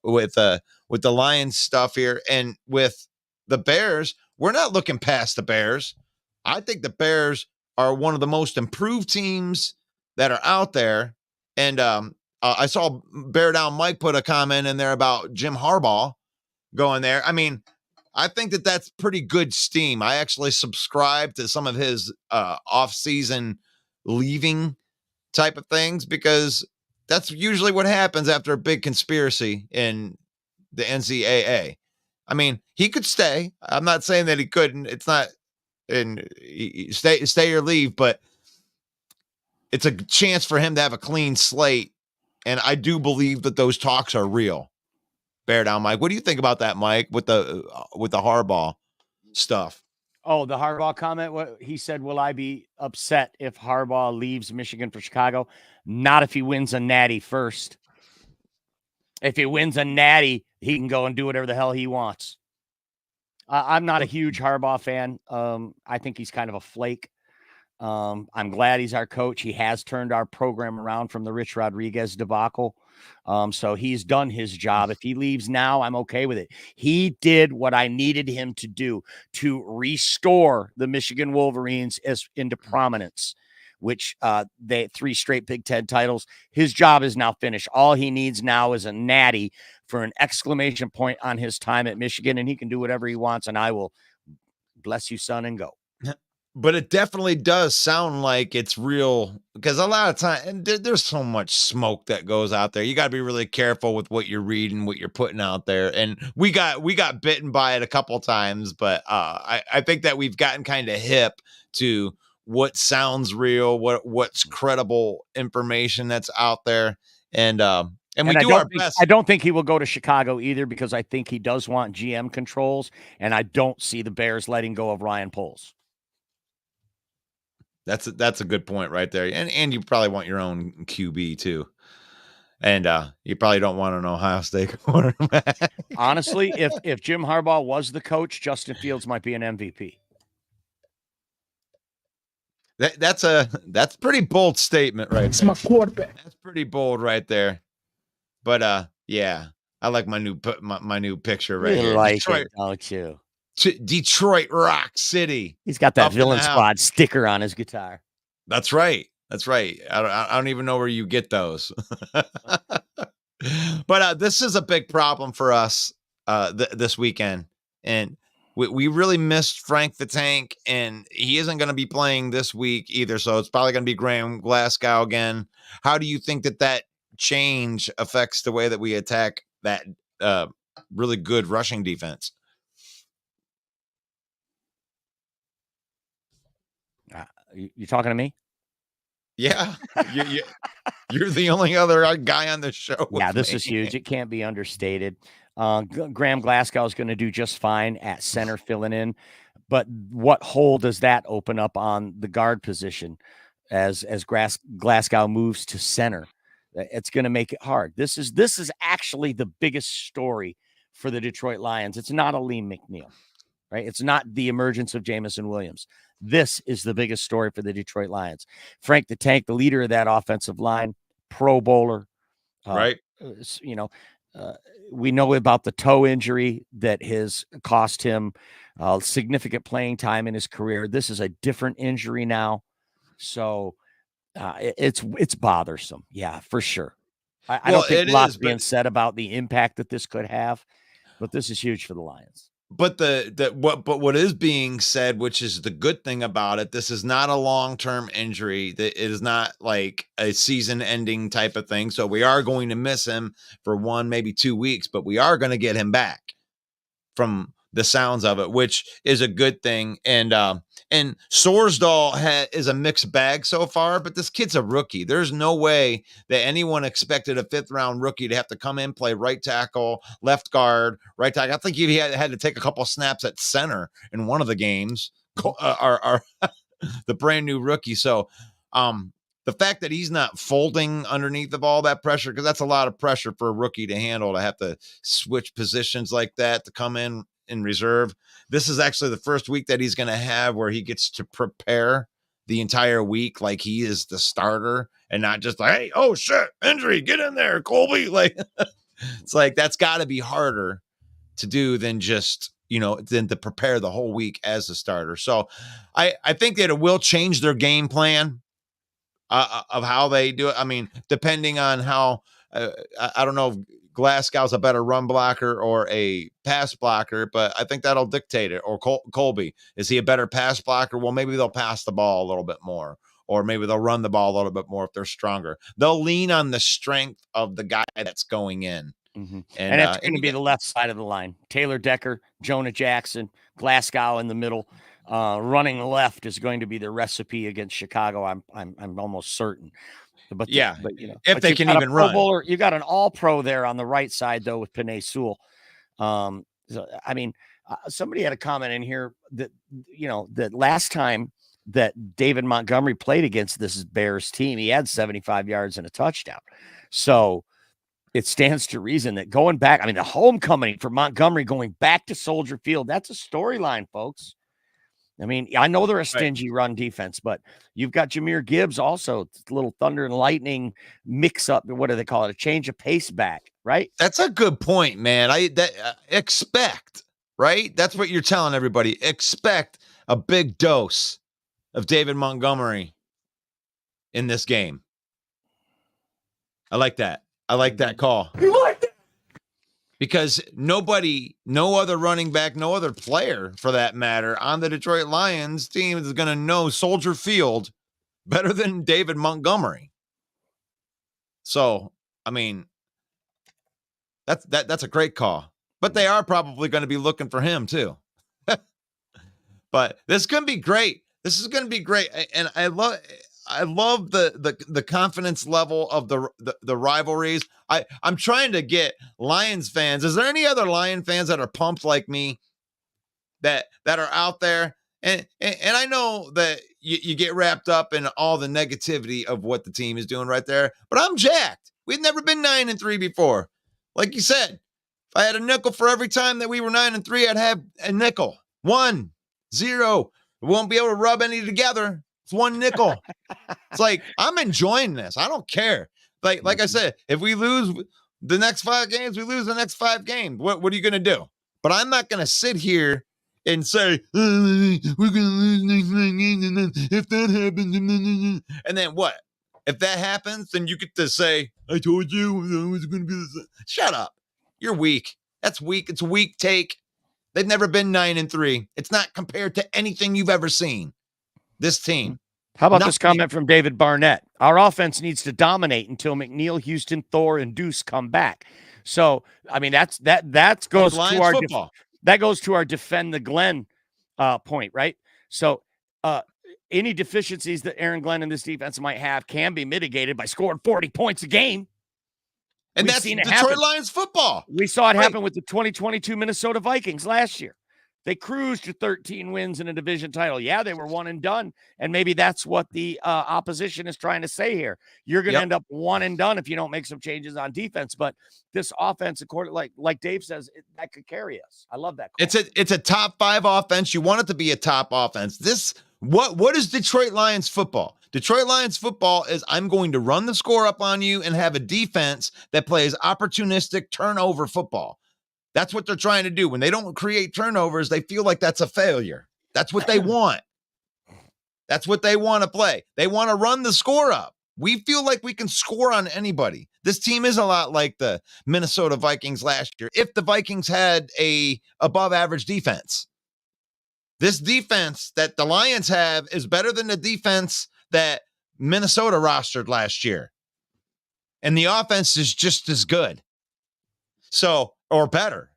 Speaker 1: with the Lions stuff here. And with the Bears, we're not looking past the Bears. I think the Bears are one of the most improved teams that are out there. And I saw Bear Down Mike put a comment in there about Jim Harbaugh going there. I mean, I think that that's pretty good steam. I actually subscribe to some of his off-season leaving type of things because that's usually what happens after a big conspiracy in the NCAA. I mean, he could stay. I'm not saying that he couldn't. It's not and stay or leave, but it's a chance for him to have a clean slate. And I do believe that those talks are real. Bear Down Mike. What do you think about that, Mike, with the Harbaugh stuff?
Speaker 6: Oh, the Harbaugh comment. What he said, will I be upset if Harbaugh leaves Michigan for Chicago? Not if he wins a natty first. If he wins a natty, he can go and do whatever the hell he wants. I'm not a huge Harbaugh fan. I think he's kind of a flake. I'm glad he's our coach. He has turned our program around from the Rich Rodriguez debacle. So he's done his job. If he leaves now, I'm okay with it. He did what I needed him to do to restore the Michigan Wolverines into prominence, which they 3 straight Big Ten titles. His job is now finished. All he needs now is a natty for an exclamation point on his time at Michigan, and he can do whatever he wants, and I will bless you, son, and go.
Speaker 1: But it definitely does sound like it's real because a lot of time there's so much smoke that goes out there. You got to be really careful with what you're reading, what you're putting out there. And we got bitten by it a couple times, but I think that we've gotten kind of hip to what sounds real, what's credible information that's out there. And we do our best.
Speaker 6: I don't think he will go to Chicago either because I think he does want GM controls, and I don't see the Bears letting go of Ryan Poles.
Speaker 1: That's a good point right there. And you probably want your own QB too. And you probably don't want an Ohio State quarterback.
Speaker 6: Honestly, if Jim Harbaugh was the coach, Justin Fields might be an MVP.
Speaker 1: That's a pretty bold statement right
Speaker 2: It's my quarterback.
Speaker 1: That's pretty bold right there. But yeah, I like my new picture right here.
Speaker 6: Like
Speaker 1: Detroit,
Speaker 6: it, don't you?
Speaker 1: Detroit Rock City.
Speaker 6: He's got that Villain Squad sticker on his guitar.
Speaker 1: That's right. That's right. I don't even know where you get those. But this is a big problem for us this weekend. And we really missed Frank the Tank, and he isn't going to be playing this week either. So it's probably going to be Graham Glasgow again. How do you think that change affects the way that we attack that really good rushing defense?
Speaker 6: You talking to me?
Speaker 1: Yeah. You're the only other guy on the show.
Speaker 6: Yeah, this is huge. It can't be understated. Graham Glasgow is going to do just fine at center filling in, but what hole does that open up on the guard position as Glasgow moves to center? It's going to make it hard. This is actually the biggest story for the Detroit Lions. It's not Aleem McNeil, right? It's not the emergence of Jameson Williams. This is the biggest story for the Detroit Lions. Frank the Tank, the leader of that offensive line, Pro Bowler,
Speaker 1: right?
Speaker 6: We know about the toe injury that has cost him significant playing time in his career. This is a different injury now, so it's bothersome. Yeah, for sure. I don't think a lot's being said about the impact that this could have, but this is huge for the Lions.
Speaker 1: But what is being said, which is the good thing about it, this is not a long-term injury. It is not like a season-ending type of thing. So we are going to miss him for 1, maybe 2 weeks, but we are going to get him back from the sounds of it, which is a good thing. And Sorsdahl is a mixed bag so far, but this kid's a rookie. There's no way that anyone expected a 5th-round rookie to have to come in, play right tackle, left guard, right tackle. I think he had to take a couple snaps at center in one of the games. The brand new rookie. So the fact that he's not folding underneath of all that pressure, because that's a lot of pressure for a rookie to handle, to have to switch positions like that, to come in reserve. This is actually the first week that he's going to have where he gets to prepare the entire week like he is the starter, and not just like, hey, oh shit, injury, get in there, Colby. Like, it's like, that's got to be harder to do than just, than to prepare the whole week as a starter. So I think that it will change their game plan of how they do it. I mean, depending on how, I don't know if Glasgow's a better run blocker or a pass blocker, but I think that'll dictate it. Or Colby, is he a better pass blocker? Well, maybe they'll pass the ball a little bit more, or maybe they'll run the ball a little bit more if they're stronger. They'll lean on the strength of the guy that's going in.
Speaker 6: Mm-hmm. And it's going to be the left side of the line. Taylor Decker, Jonah Jackson, Glasgow in the middle. Running left is going to be the recipe against Chicago. I'm almost certain. But
Speaker 1: if they can even run.
Speaker 6: Bowler, you got an all-pro there on the right side, though, with Penei Sewell. So, I mean, somebody had a comment in here that, that last time that David Montgomery played against this Bears team, he had 75 yards and a touchdown. So it stands to reason that going back, I mean, the homecoming for Montgomery going back to Soldier Field, that's a storyline, folks. I mean, I know they're a stingy run defense, but you've got Jahmyr Gibbs also, little thunder and lightning mix up. What do they call it? A change of pace back, right?
Speaker 1: That's a good point, man. Expect, right? That's what you're telling everybody. Expect a big dose of David Montgomery in this game. I like that. I like that call.
Speaker 2: You like that?
Speaker 1: Because no other running back, no other player for that matter on the Detroit Lions team is going to know Soldier Field better than David Montgomery. So, I mean, that's a great call. But they are probably going to be looking for him too. But this is going to be great. This is going to be great. And I love the confidence level of the rivalries. I'm trying to get Lions fans. Is there any other Lion fans that are pumped like me that are out there? And I know that you get wrapped up in all the negativity of what the team is doing right there, but I'm jacked. We've never been 9-3 before. Like you said, if I had a nickel for every time that we were 9-3, I'd have a nickel. 1, 0. We won't be able to rub any together. It's 1 nickel. It's like, I'm enjoying this. I don't care. Like I said, if we lose the next 5 games, we lose the next 5 games. What are you going to do? But I'm not going to sit here and say, we're going to lose next week, and then if that happens, and then what? If that happens, then you get to say, I told you it was going to be this. Shut up. You're weak. That's weak. It's a weak take. They've never been 9-3. It's not compared to anything you've ever seen. This team.
Speaker 6: How about this comment from David Barnett? Our offense needs to dominate until McNeil, Houston, Thor, and Deuce come back. So, I mean, that goes to our
Speaker 1: football.
Speaker 6: That goes to our defend the Glenn point, right? So, any deficiencies that Aaron Glenn and this defense might have can be mitigated by scoring 40 points a game.
Speaker 1: And that's Detroit Lions football.
Speaker 6: We saw it happen with the 2022 Minnesota Vikings last year. They cruised to 13 wins in a division title. Yeah, they were one and done. And maybe that's what the opposition is trying to say here. You're going to end up one and done if you don't make some changes on defense. But this offense, according like Dave says, that could carry us. I love that call.
Speaker 1: It's a top 5 offense. You want it to be a top offense. What is Detroit Lions football? Detroit Lions football is I'm going to run the score up on you and have a defense that plays opportunistic turnover football. That's what they're trying to do. When they don't create turnovers, they feel like that's a failure. That's what they want. That's what they want to play. They want to run the score up. We feel like we can score on anybody. This team is a lot like the Minnesota Vikings last year. If the Vikings had a above average defense, this defense that the Lions have is better than the defense that Minnesota rostered last year. And the offense is just as good. So, or better.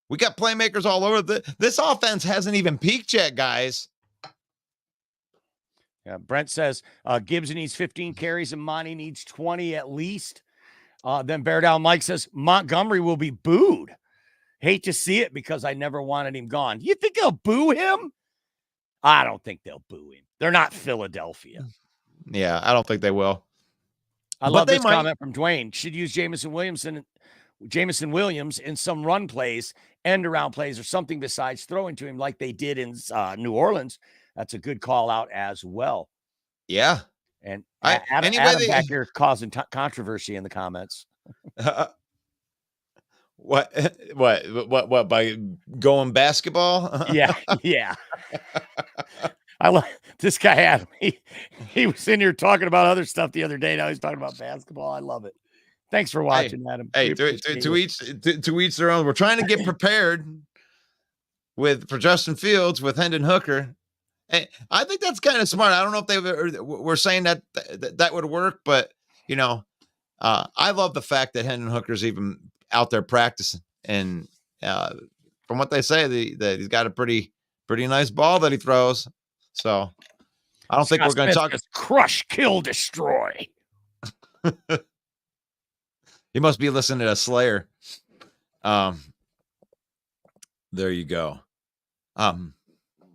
Speaker 1: We got playmakers all over. This offense hasn't even peaked yet, guys.
Speaker 6: Yeah, Brent says Gibbs needs 15 carries and Monty needs 20 at least. Then Bear Down Mike says Montgomery will be booed. Hate to see it because I never wanted him gone. You think they'll boo him? I don't think they'll boo him. They're not Philadelphia.
Speaker 1: Yeah, I don't think they will.
Speaker 6: I love this comment from Dwayne. Should use Jameson Williams in some run plays, end around plays, or something besides throwing to him like they did in New Orleans. That's a good call out as well.
Speaker 1: Yeah.
Speaker 6: And Adam back here causing controversy in the comments.
Speaker 1: What by going basketball?
Speaker 6: Yeah. I love this guy, Adam. He was in here talking about other stuff the other day. Now he's talking about basketball. I love it. Thanks for watching, Adam.
Speaker 1: Hey, to each their own. We're trying to get prepared for Justin Fields with Hendon Hooker. Hey, I think that's kind of smart. I don't know if they were saying that would work, but I love the fact that Hendon Hooker's even out there practicing, and from what they say, that he's got a pretty nice ball that he throws. So I don't think we're going to talk.
Speaker 6: Crush, kill, destroy.
Speaker 1: He must be listening to Slayer. There you go.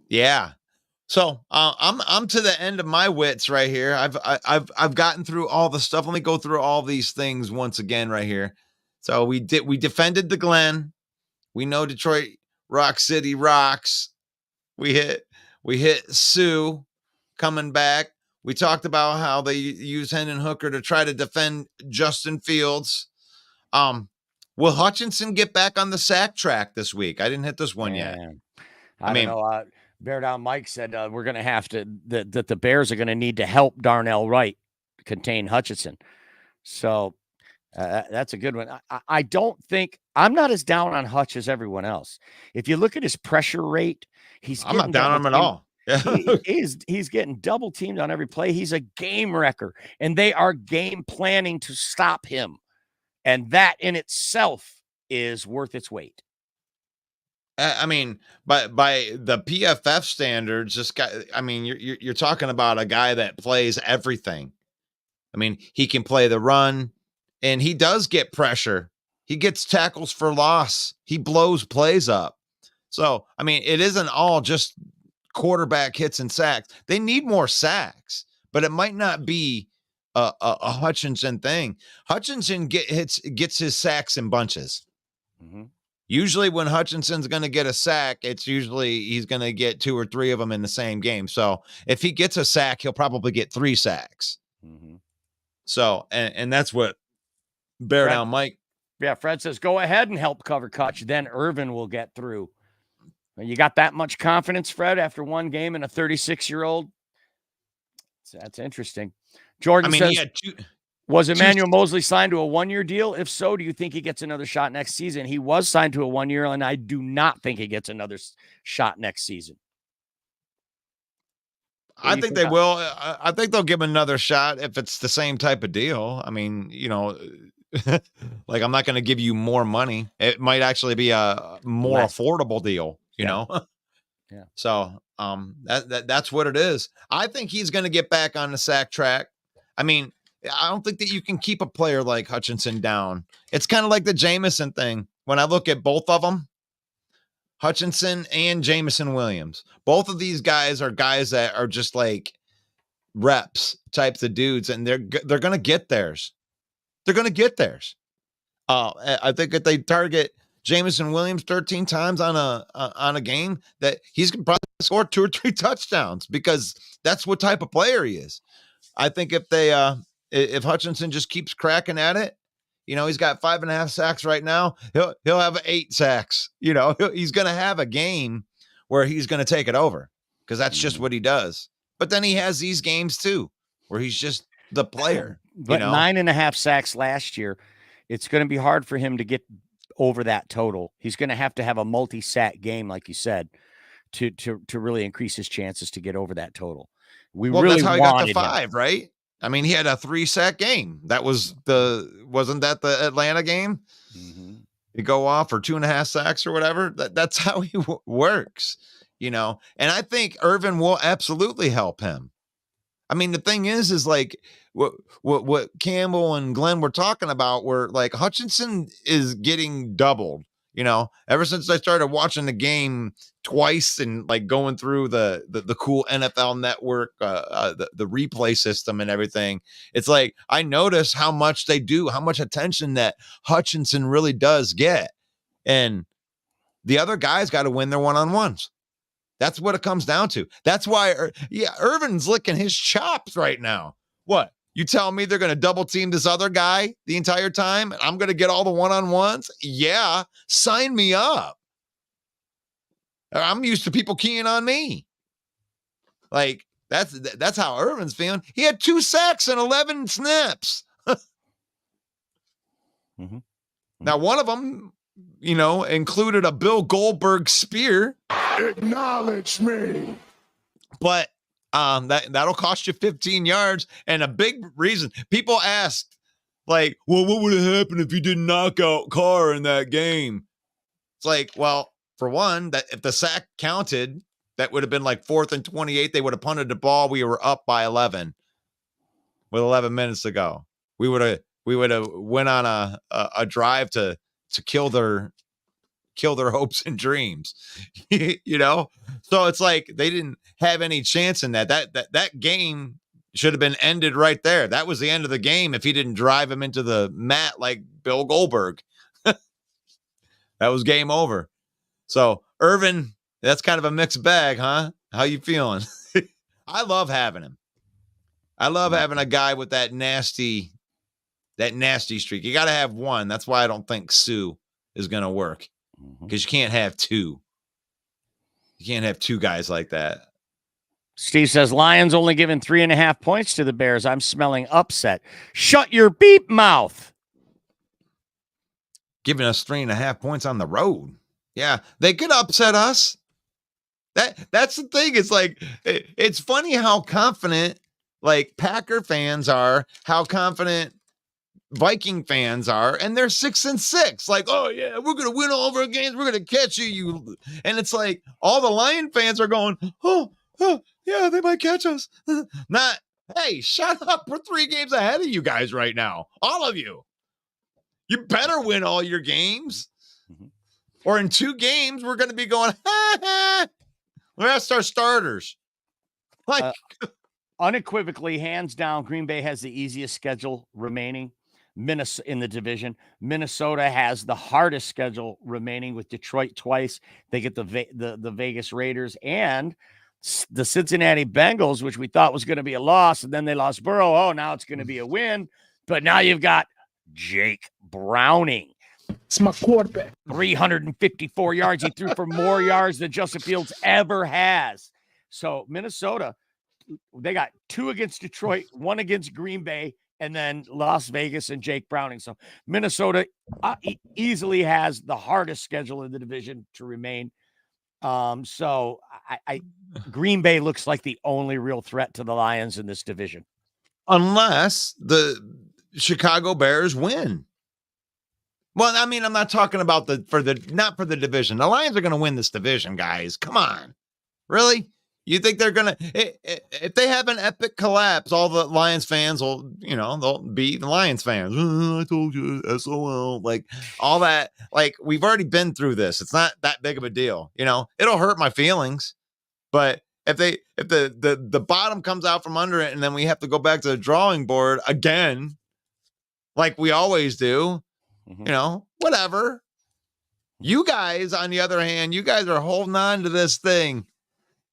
Speaker 1: Yeah. So I'm to the end of my wits right here. I've gotten through all the stuff. Let me go through all these things once again right here. So we defended the Glen. We know Detroit Rock City rocks. We hit Sue coming back. We talked about how they use Hendon Hooker to try to defend Justin Fields. Will Hutchinson get back on the sack track this week? I didn't hit this one yet.
Speaker 6: I mean, don't know. Bear Down Mike said we're going to have to that the Bears are going to need to help Darnell Wright contain Hutchinson. So that's a good one. I don't think I'm not as down on Hutch as everyone else. If you look at his pressure rate, I'm
Speaker 1: not down on him at all. Yeah.
Speaker 6: he's getting double teamed on every play. He's a game wrecker, and they are game planning to stop him. And that in itself is worth its weight.
Speaker 1: I mean, by the PFF standards, this guy, I mean, you're talking about a guy that plays everything. I mean, he can play the run, and he does get pressure. He gets tackles for loss. He blows plays up. So, I mean, it isn't all just quarterback hits and sacks. They need more sacks, but it might not be a Hutchinson thing. Hutchinson gets his sacks in bunches.
Speaker 6: Mm-hmm.
Speaker 1: Usually when Hutchinson's going to get a sack, it's usually he's going to get 2 or 3 of them in the same game. So if he gets a sack, he'll probably get 3 sacks.
Speaker 6: Mm-hmm.
Speaker 1: So, and that's what Bear Down Mike.
Speaker 6: Yeah, Fred says, go ahead and help cover Kutch. Then Irvin will get through. You got that much confidence, Fred, after one game and a 36-year-old? So that's interesting. Jordan says,
Speaker 1: he had
Speaker 6: was Emmanuel Mosley signed to a one-year deal? If so, do you think he gets another shot next season? He was signed to a 1 year, and I do not think he gets another shot next season.
Speaker 1: I think they will. I think they'll give him another shot if it's the same type of deal. I mean, like I'm not going to give you more money. It might actually be a more affordable deal, you know?
Speaker 6: Yeah.
Speaker 1: So that's what it is. I think he's going to get back on the sack track. I mean, I don't think that you can keep a player like Hutchinson down. It's kind of like the Jameson thing. When I look at both of them, Hutchinson and Jameson Williams, both of these guys are guys that are just like reps types of dudes, and they're going to get theirs. They're going to get theirs. I think if they target Jameson Williams 13 times on a game, that he's going to probably score 2 or 3 touchdowns because that's what type of player he is. I think if Hutchinson just keeps cracking at it, he's got 5.5 sacks right now. He'll have 8 sacks. He's going to have a game where he's going to take it over because that's just what he does. But then he has these games too, where he's just the player.
Speaker 6: But 9.5 sacks last year, it's going to be hard for him to get over that total. He's going to have a multi-sack game, like you said, to really increase his chances to get over that total.
Speaker 1: That's how he got to 5, right? I mean, he had a 3-sack game. Wasn't that the Atlanta game?
Speaker 6: Mm-hmm.
Speaker 1: You go off for 2.5 sacks or whatever. That's how he works, And I think Irvin will absolutely help him. I mean, the thing is like what Campbell and Glenn were talking about, where like Hutchinson is getting doubled. Ever since I started watching the game twice and like going through the cool NFL Network, the replay system and everything, it's like I notice how much attention that Hutchinson really does get, and the other guys got to win their one-on-ones. That's what it comes down to. That's why, Irvin's licking his chops right now. What? You tell me they're going to double team this other guy the entire time and I'm going to get all the one-on-ones? Yeah, sign me up. I'm used to people keying on me. Like, that's how Irvin's feeling. He had 2 sacks and 11 snaps.
Speaker 6: Mm-hmm.
Speaker 1: Now, one of them, included a Bill Goldberg spear.
Speaker 7: Acknowledge me.
Speaker 1: But that'll cost you 15 yards. And a big reason people asked, like, well, what would have happened if you didn't knock out Carr in that game? It's like, well, for one, that if the sack counted, that would have been like 4th and 28. They would have punted the ball. We were up by 11 with 11 minutes to go. We would have went on a drive to kill their hopes and dreams, So it's like they didn't have any chance in that. That game should have been ended right there. That was the end of the game if he didn't drive him into the mat like Bill Goldberg. That was game over. So Irvin, that's kind of a mixed bag, huh? How you feeling? I love having him. I love having a guy with that nasty streak. You got to have one. That's why I don't think Sue is going to work, because you can't have 2. You can't have 2 guys like that.
Speaker 6: Steve says, Lions only giving 3.5 points to the Bears. I'm smelling upset. Shut your beep mouth.
Speaker 1: Giving us 3.5 points on the road. Yeah, they could upset us. That's the thing. It's like, it's funny how confident like Packer fans are, how confident Viking fans are, and they're 6-6. Like, oh yeah, we're gonna win all of our games. We're gonna catch you. And it's like all the Lion fans are going, oh yeah, they might catch us. Not, hey, shut up. We're 3 games ahead of you guys right now. All of you. You better win all your games. Or in 2 games, we're gonna be going, that's our starters. Like
Speaker 6: unequivocally, hands down, Green Bay has the easiest schedule remaining. Minnesota in the division. Minnesota has the hardest schedule remaining with Detroit twice. They get the Vegas Raiders and the Cincinnati Bengals, which we thought was going to be a loss, and then they lost Burrow. Oh, now it's going to be a win. But now you've got Jake Browning.
Speaker 7: It's my quarterback.
Speaker 6: 354 yards. He threw for more yards than Justin Fields ever has. So Minnesota, they got 2 against Detroit, 1 against Green Bay, and then Las Vegas and Jake Browning. So Minnesota easily has the hardest schedule in the division to remain. So Green Bay looks like the only real threat to the Lions in this division.
Speaker 1: Unless the Chicago Bears win. Well, I mean, I'm not talking about not for the division. The Lions are going to win this division, guys. Come on. Really? You think they're going to, if they have an epic collapse, all the Lions fans will, they'll be the Lions fans. I told you, SOL, like all that. Like, we've already been through this. It's not that big of a deal. It'll hurt my feelings. But if the bottom comes out from under it and then we have to go back to the drawing board again, like we always do, whatever. You guys, on the other hand, you guys are holding on to this thing.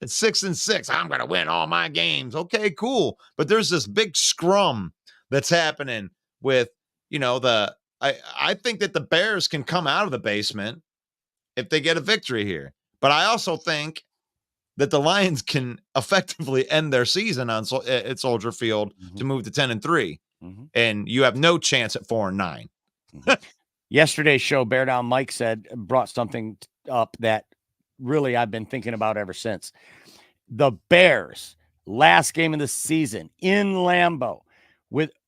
Speaker 1: It's 6-6. I'm going to win all my games. Okay, cool. But there's this big scrum that's happening with, I think that the Bears can come out of the basement if they get a victory here. But I also think that the Lions can effectively end their season at Soldier Field to move to 10-3. And you have no chance at 4-9.
Speaker 6: Yesterday's show, Bear Down Mike brought something up that really I've been thinking about ever since. The Bears, last game of the season in Lambeau,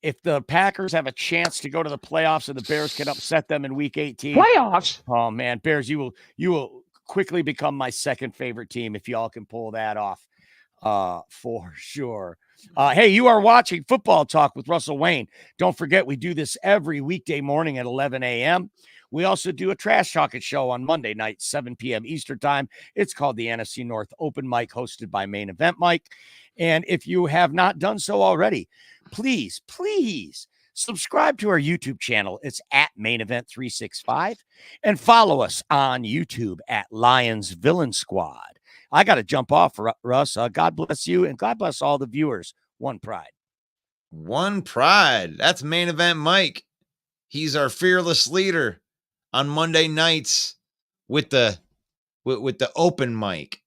Speaker 6: if the Packers have a chance to go to the playoffs and the Bears can upset them in week 18.
Speaker 2: Playoffs?
Speaker 6: Oh man, Bears, you will quickly become my second favorite team if y'all can pull that off. For sure. Hey, you are watching Football Talk with Russell Wayne. Don't forget, we do this every weekday morning at 11 a.m. We also do a trash talking show on Monday night, 7 p.m. Eastern time. It's called the NFC North Open Mic, hosted by Main Event Mike. And if you have not done so already, please subscribe to our YouTube channel. It's at Main Event 365. And follow us on YouTube at Lions Villain Squad. I got to jump off, Russ. God bless you, and God bless all the viewers. One pride.
Speaker 1: One pride. That's Main Event Mike. He's our fearless leader on Monday nights with the open mic.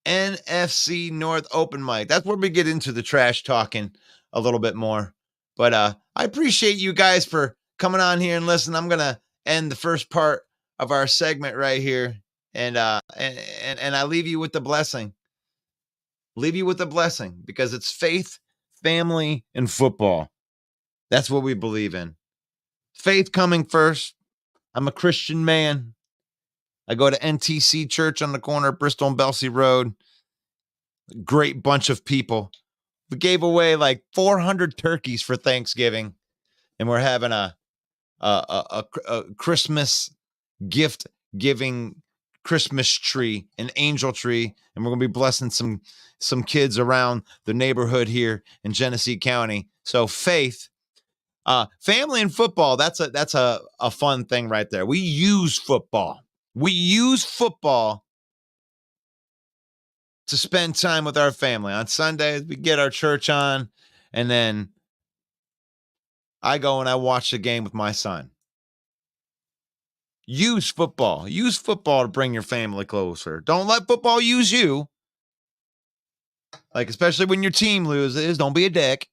Speaker 1: NFC North Open Mic. That's where we get into the trash talking a little bit more. But I appreciate you guys for coming on here and listening. I'm going to end the first part of our segment right here. And I leave you with the blessing. Leave you with the blessing because it's faith, family, and football. That's what we believe in. Faith coming first. I'm a Christian man. I go to NTC Church on the corner of Bristol and Belsey Road. Great bunch of people. We gave away like 400 turkeys for Thanksgiving, and we're having a Christmas gift giving Christmas tree, an angel tree, and we're gonna be blessing some kids around the neighborhood here in Genesee County. So faith, family, and football. That's a fun thing right there. We use football. We use football to spend time with our family. On Sundays, we get our church on, and then I go and I watch the game with my son. Use football. Use football to bring your family closer. Don't let football use you. Like, especially when your team loses, don't be a dick.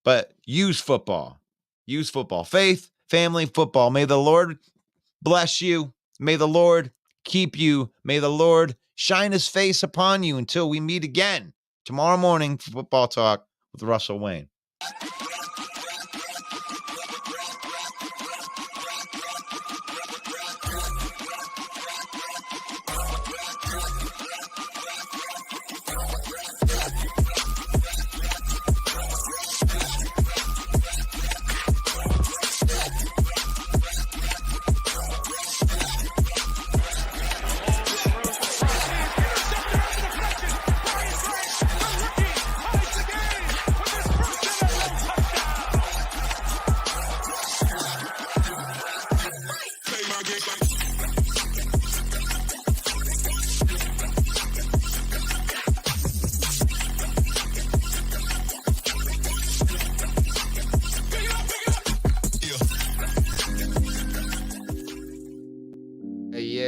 Speaker 1: But use football. Use football. Faith, family, football. May the Lord bless you. May the Lord keep you. May the Lord shine his face upon you until we meet again tomorrow morning for Football Talk with Russell Wayne.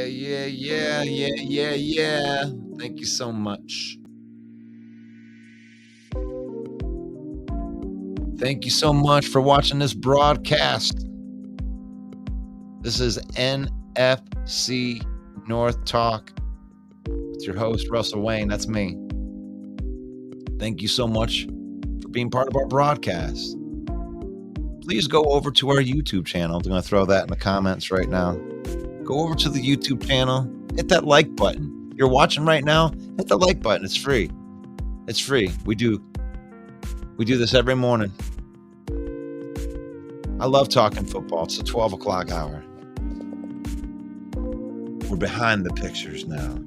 Speaker 1: Yeah. Thank you so much. Thank you so much for watching this broadcast. This is NFC North Talk with your host, Russell Wayne. That's me. Thank you so much for being part of our broadcast. Please go over to our YouTube channel. I'm going to throw that in the comments right now. Go over to the YouTube channel, hit that like button. You're watching right now, hit the like button. It's free. It's free. We do this every morning. I love talking football. It's the 12 o'clock hour. We're behind the pictures now.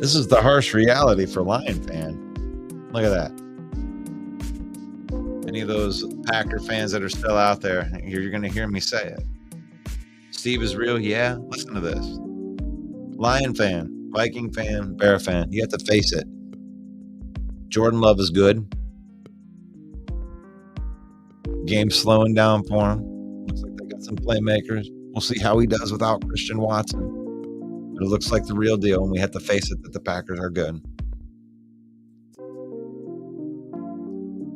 Speaker 1: This is the harsh reality for Lion fan. Look at that. Any of those Packer fans that are still out there, you're going to hear me say it. Steve is real. Yeah. Listen to this. Lion fan, Viking fan, Bear fan. You have to face it. Jordan Love is good. Game's slowing down for him. Looks like they got some playmakers. We'll see how he does without Christian Watson. But it looks like the real deal, and we have to face it that the Packers are good.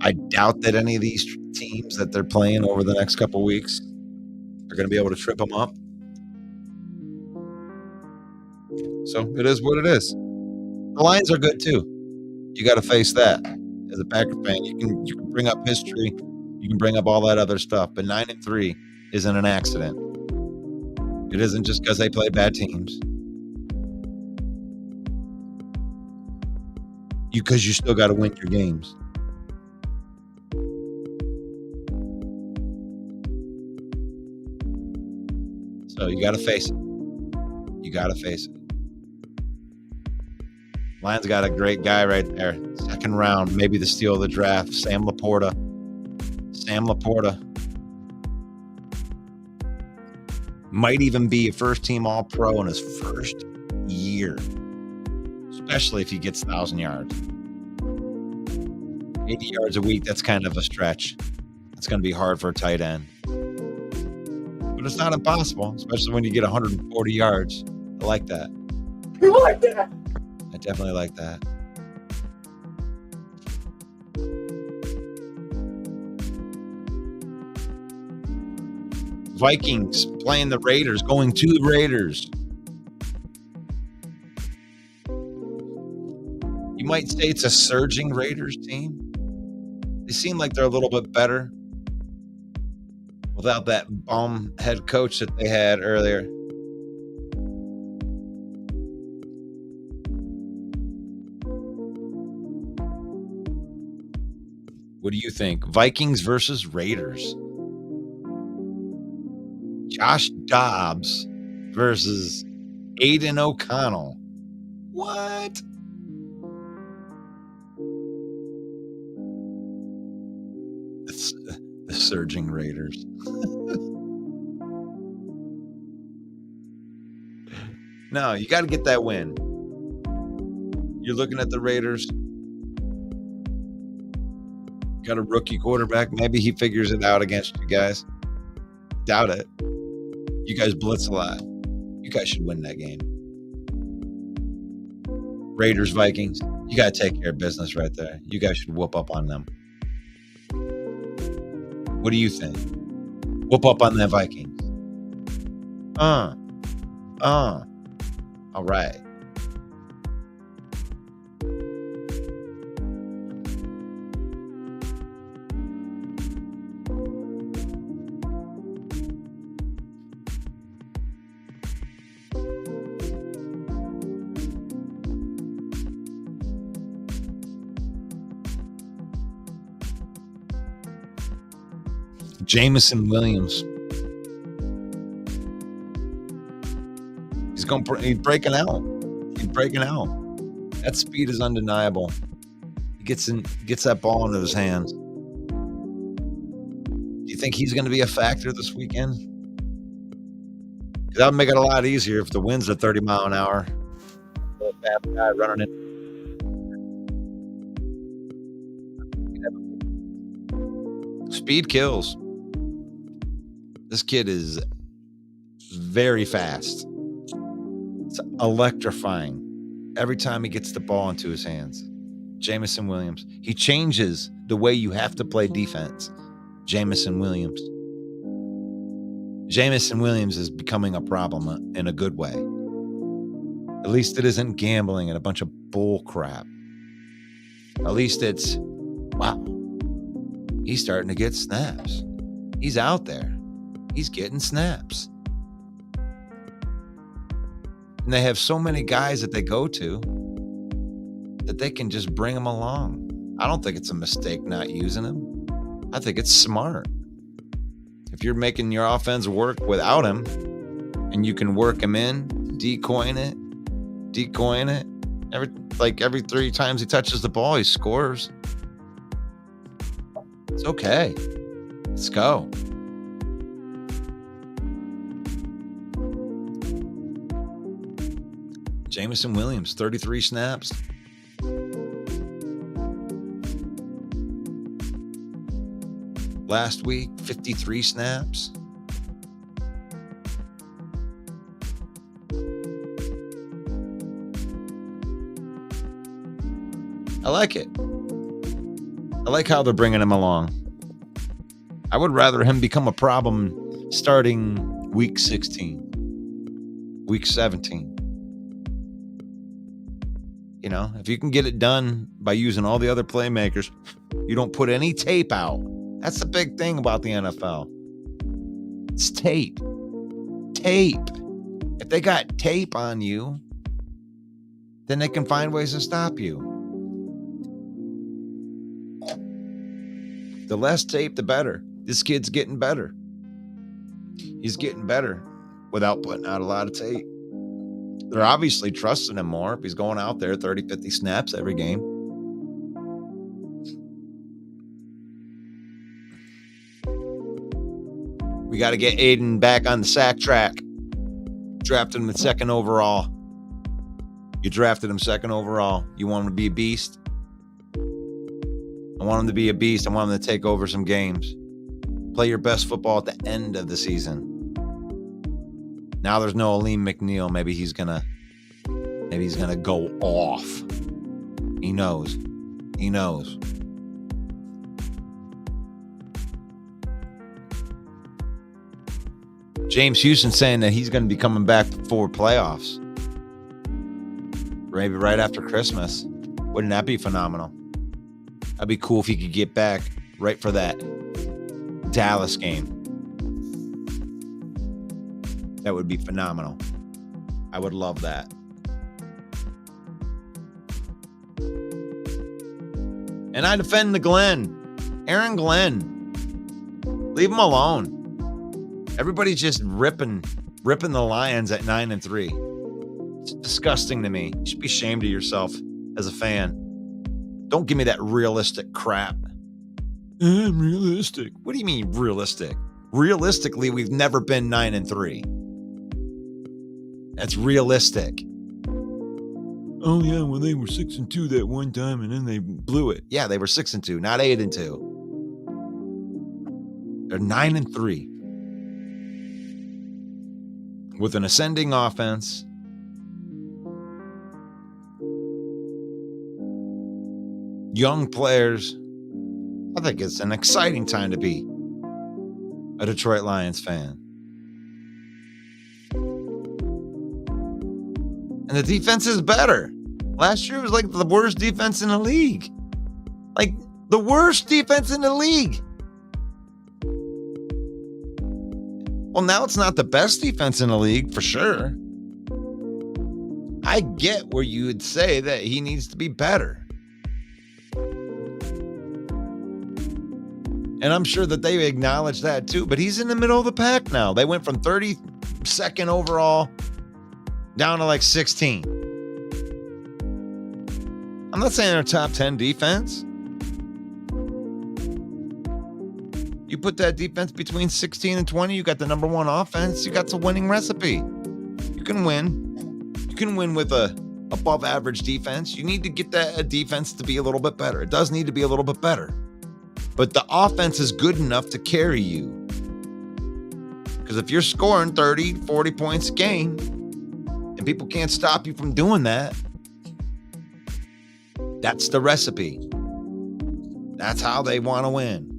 Speaker 1: I doubt that any of these teams that they're playing over the next couple weeks are going to be able to trip them up. So it is what it is. The Lions are good too. You got to face that. As a Packer fan, you can bring up history, you can bring up all that other stuff, but 9-3 isn't an accident. It isn't just because they play bad teams. Because you still got to win your games. So you got to face it. You got to face it. Lions got a great guy right there. Second round, maybe the steal of the draft. Sam Laporta. Might even be a first-team All-Pro in his first year. Especially if he gets 1,000 yards. 80 yards a week, that's kind of a stretch. It's going to be hard for a tight end. But it's not impossible, especially when you get 140 yards. I like that.
Speaker 2: You like that?
Speaker 1: I definitely like that. Vikings playing the Raiders, going to the Raiders. You might say it's a surging Raiders team. They seem like they're a little bit better without that bum head coach that they had earlier. What do you think? Vikings versus Raiders. Josh Dobbs versus Aiden O'Connell. What? It's the surging Raiders. No, you got to get that win. You're looking at the Raiders. Got a rookie quarterback. Maybe he figures it out against you guys. Doubt it. You guys blitz a lot. You guys should win that game. Raiders, Vikings. You got to take care of business right there. You guys should whoop up on them. What do you think? Whoop up on that Vikings. All right. Jameson Williams. He's breaking out. He's breaking out. That speed is undeniable. He gets that ball into his hands. Do you think he's going to be a factor this weekend? That would make it a lot easier if the winds are 30 mile an hour. fast guy running in. Speed kills. This kid is very fast. It's electrifying every time he gets the ball into his hands. Jameson Williams. He changes the way you have to play defense. Jameson Williams. Jameson Williams is becoming a problem in a good way. At least it isn't gambling and a bunch of bull crap. At least it's, wow, he's starting to get snaps. He's out there. He's getting snaps. And they have so many guys that they go to that they can just bring them along. I don't think it's a mistake not using him. I think it's smart. If you're making your offense work without him and you can work him in, decoying it, every 3 times he touches the ball, he scores. It's okay. Let's go. Jameson Williams, 33 snaps. Last week, 53 snaps. I like it. I like how they're bringing him along. I would rather him become a problem starting week 16, week 17. You know, if you can get it done by using all the other playmakers, you don't put any tape out. That's the big thing about the NFL. It's tape. Tape. If they got tape on you, then they can find ways to stop you. The less tape, the better. This kid's getting better. He's getting better without putting out a lot of tape. They're obviously trusting him more if he's going out there 30, 50 snaps every game. We got to get Aiden back on the sack track. Drafted him at 2nd overall. You drafted him 2nd overall. You want him to be a beast? I want him to be a beast. I want him to take over some games. Play your best football at the end of the season. Now there's no Aleem McNeil. Maybe he's gonna go off. He knows. He knows. James Houston saying that he's going to be coming back for playoffs. Maybe right after Christmas. Wouldn't that be phenomenal? That'd be cool if he could get back right for that Dallas game. That would be phenomenal. I would love that. And I defend the Glenn. Aaron Glenn. Leave him alone. Everybody's just ripping the Lions at 9-3. It's disgusting to me. You should be ashamed of yourself as a fan. Don't give me that realistic crap. I'm realistic. What do you mean realistic? Realistically, we've never been 9-3. That's realistic. Oh yeah, well they were 6-2 that one time and then they blew it. Yeah, they were 6-2, not 8-2. They're 9-3. With an ascending offense. Young players. I think it's an exciting time to be a Detroit Lions fan. And the defense is better. Last year was like the worst defense in the league. Like the worst defense in the league. Well, now it's not the best defense in the league for sure. I get where you would say that he needs to be better. And I'm sure that they acknowledge that too, but he's in the middle of the pack now. They went from 32nd overall down to like 16. I'm not saying they're top 10 defense. You put that defense between 16 and 20, you got the number 1 offense. You got the winning recipe. You can win. You can win with a above average defense. You need to get that defense to be a little bit better. It does need to be a little bit better. But the offense is good enough to carry you. Because if you're scoring 30, 40 points a game, and people can't stop you from doing that, that's the recipe. That's how they want to win.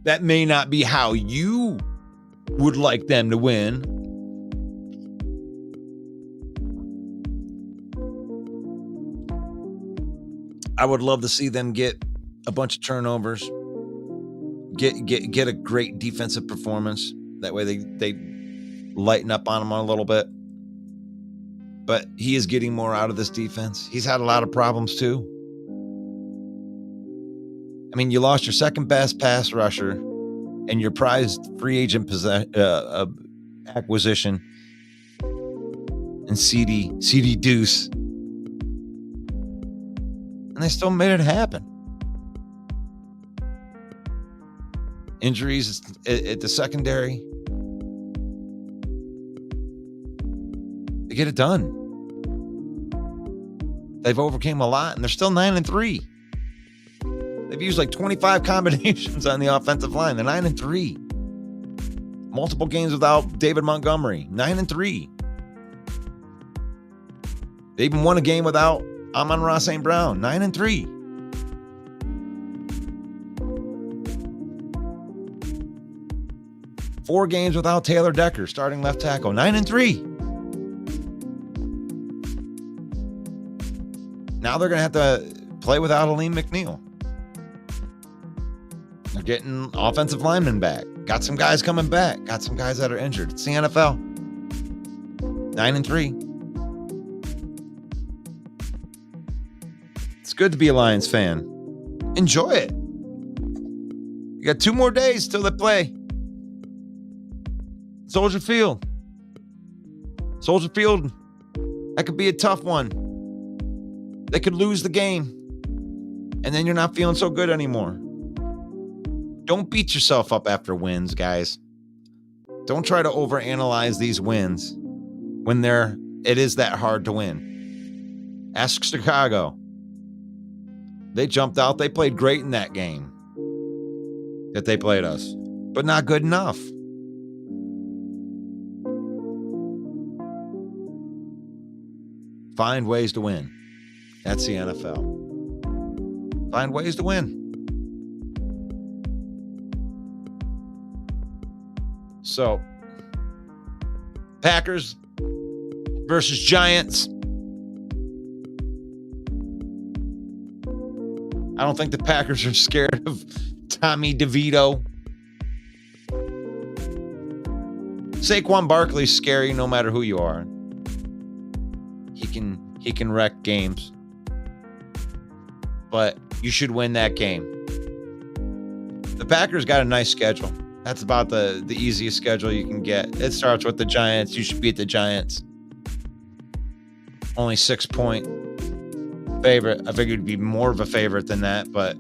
Speaker 1: That may not be how you would like them to win. I would love to see them get a bunch of turnovers, get a great defensive performance. That way they lighten up on them a little bit. But he is getting more out of this defense. He's had a lot of problems too. I mean, you lost your second best pass rusher and your prized free agent acquisition and CD Deuce. And they still made it happen. Injuries at the secondary. They get it done. They've overcame a lot, and they're still 9-3. They've used like 25 combinations on the offensive line. They're 9-3. Multiple games without David Montgomery. 9-3. They even won a game without Amon-Ra St. Brown. 9-3. Four games without Taylor Decker, starting left tackle. 9-3. Now they're going to have to play without Aleem McNeil. They're getting offensive linemen back. Got some guys coming back. Got some guys that are injured. It's the NFL. 9-3. It's good to be a Lions fan. Enjoy it. You got 2 more days till they play. Soldier Field. Soldier Field, that could be a tough one. They could lose the game, and then you're not feeling so good anymore. Don't beat yourself up after wins, guys. Don't try to overanalyze these wins when it is that hard to win. Ask Chicago. They jumped out. They played great in that game that they played us, but not good enough. Find ways to win. That's the NFL. Find ways to win. So, Packers versus Giants. I don't think the Packers are scared of Tommy DeVito. Saquon Barkley's scary no matter who you are. He can wreck games. But you should win that game. The Packers got a nice schedule. That's about the easiest schedule you can get. It starts with the Giants. You should beat the Giants. Only 6-point favorite. I figured it'd be more of a favorite than that, but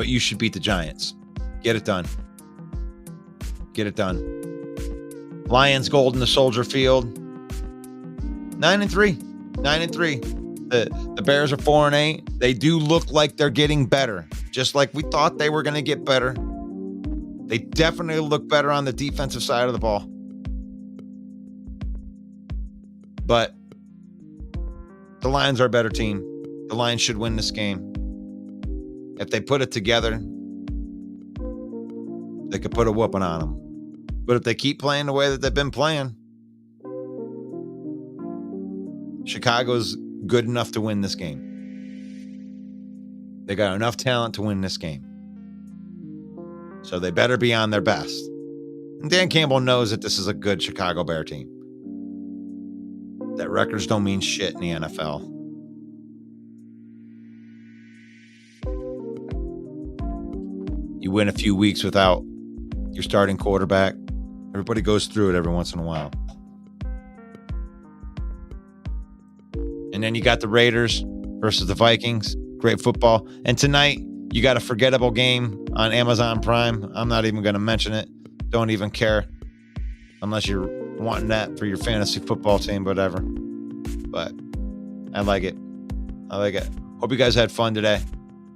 Speaker 1: you should beat the Giants. Get it done. Get it done. Lions gold in the Soldier Field. 9-3. 9-3. The Bears are 4-8. They do look like they're getting better. Just like we thought they were going to get better. They definitely look better on the defensive side of the ball. But the Lions are a better team. The Lions should win this game. If they put it together, they could put a whooping on them. But if they keep playing the way that they've been playing, Chicago's good enough to win this game. They got enough talent to win this game. So they better be on their best. And Dan Campbell knows that this is a good Chicago Bear team. That records don't mean shit in the NFL. You win a few weeks without your starting quarterback. Everybody goes through it every once in a while. And then you got the Raiders versus the Vikings. Great football. And tonight, you got a forgettable game on Amazon Prime. I'm not even going to mention it. Don't even care. unless you're wanting that for your fantasy football team, whatever. But I like it. I like it. Hope you guys had fun today.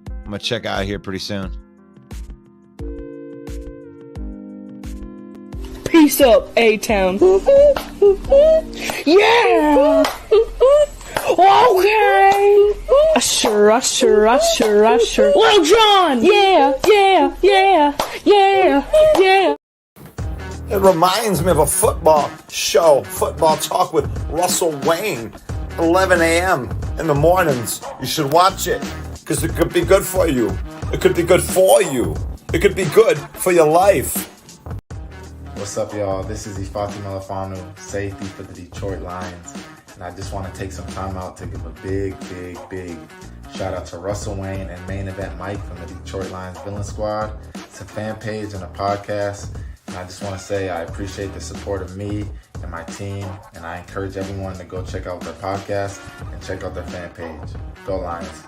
Speaker 1: I'm going to check out here pretty soon.
Speaker 8: Peace up, A-Town. Yeah! Okay! Usher. Lil Jon! Yeah!
Speaker 4: It reminds me of a football show, Football Talk with Russell Wayne, 11 a.m. in the mornings. You should watch it because it could be good for you. It could be good for you. It could be good for your life.
Speaker 5: What's up, y'all? This is Ifeatu Melifonwu, safety for the Detroit Lions. And I just want to take some time out to give a big shout out to Russell Wayne and Main Event Mike from the Detroit Lions Villain Squad. It's a fan page and a podcast. And I just want to say I appreciate the support of me and my team. And I encourage everyone to go check out their podcast and check out their fan page. Go Lions.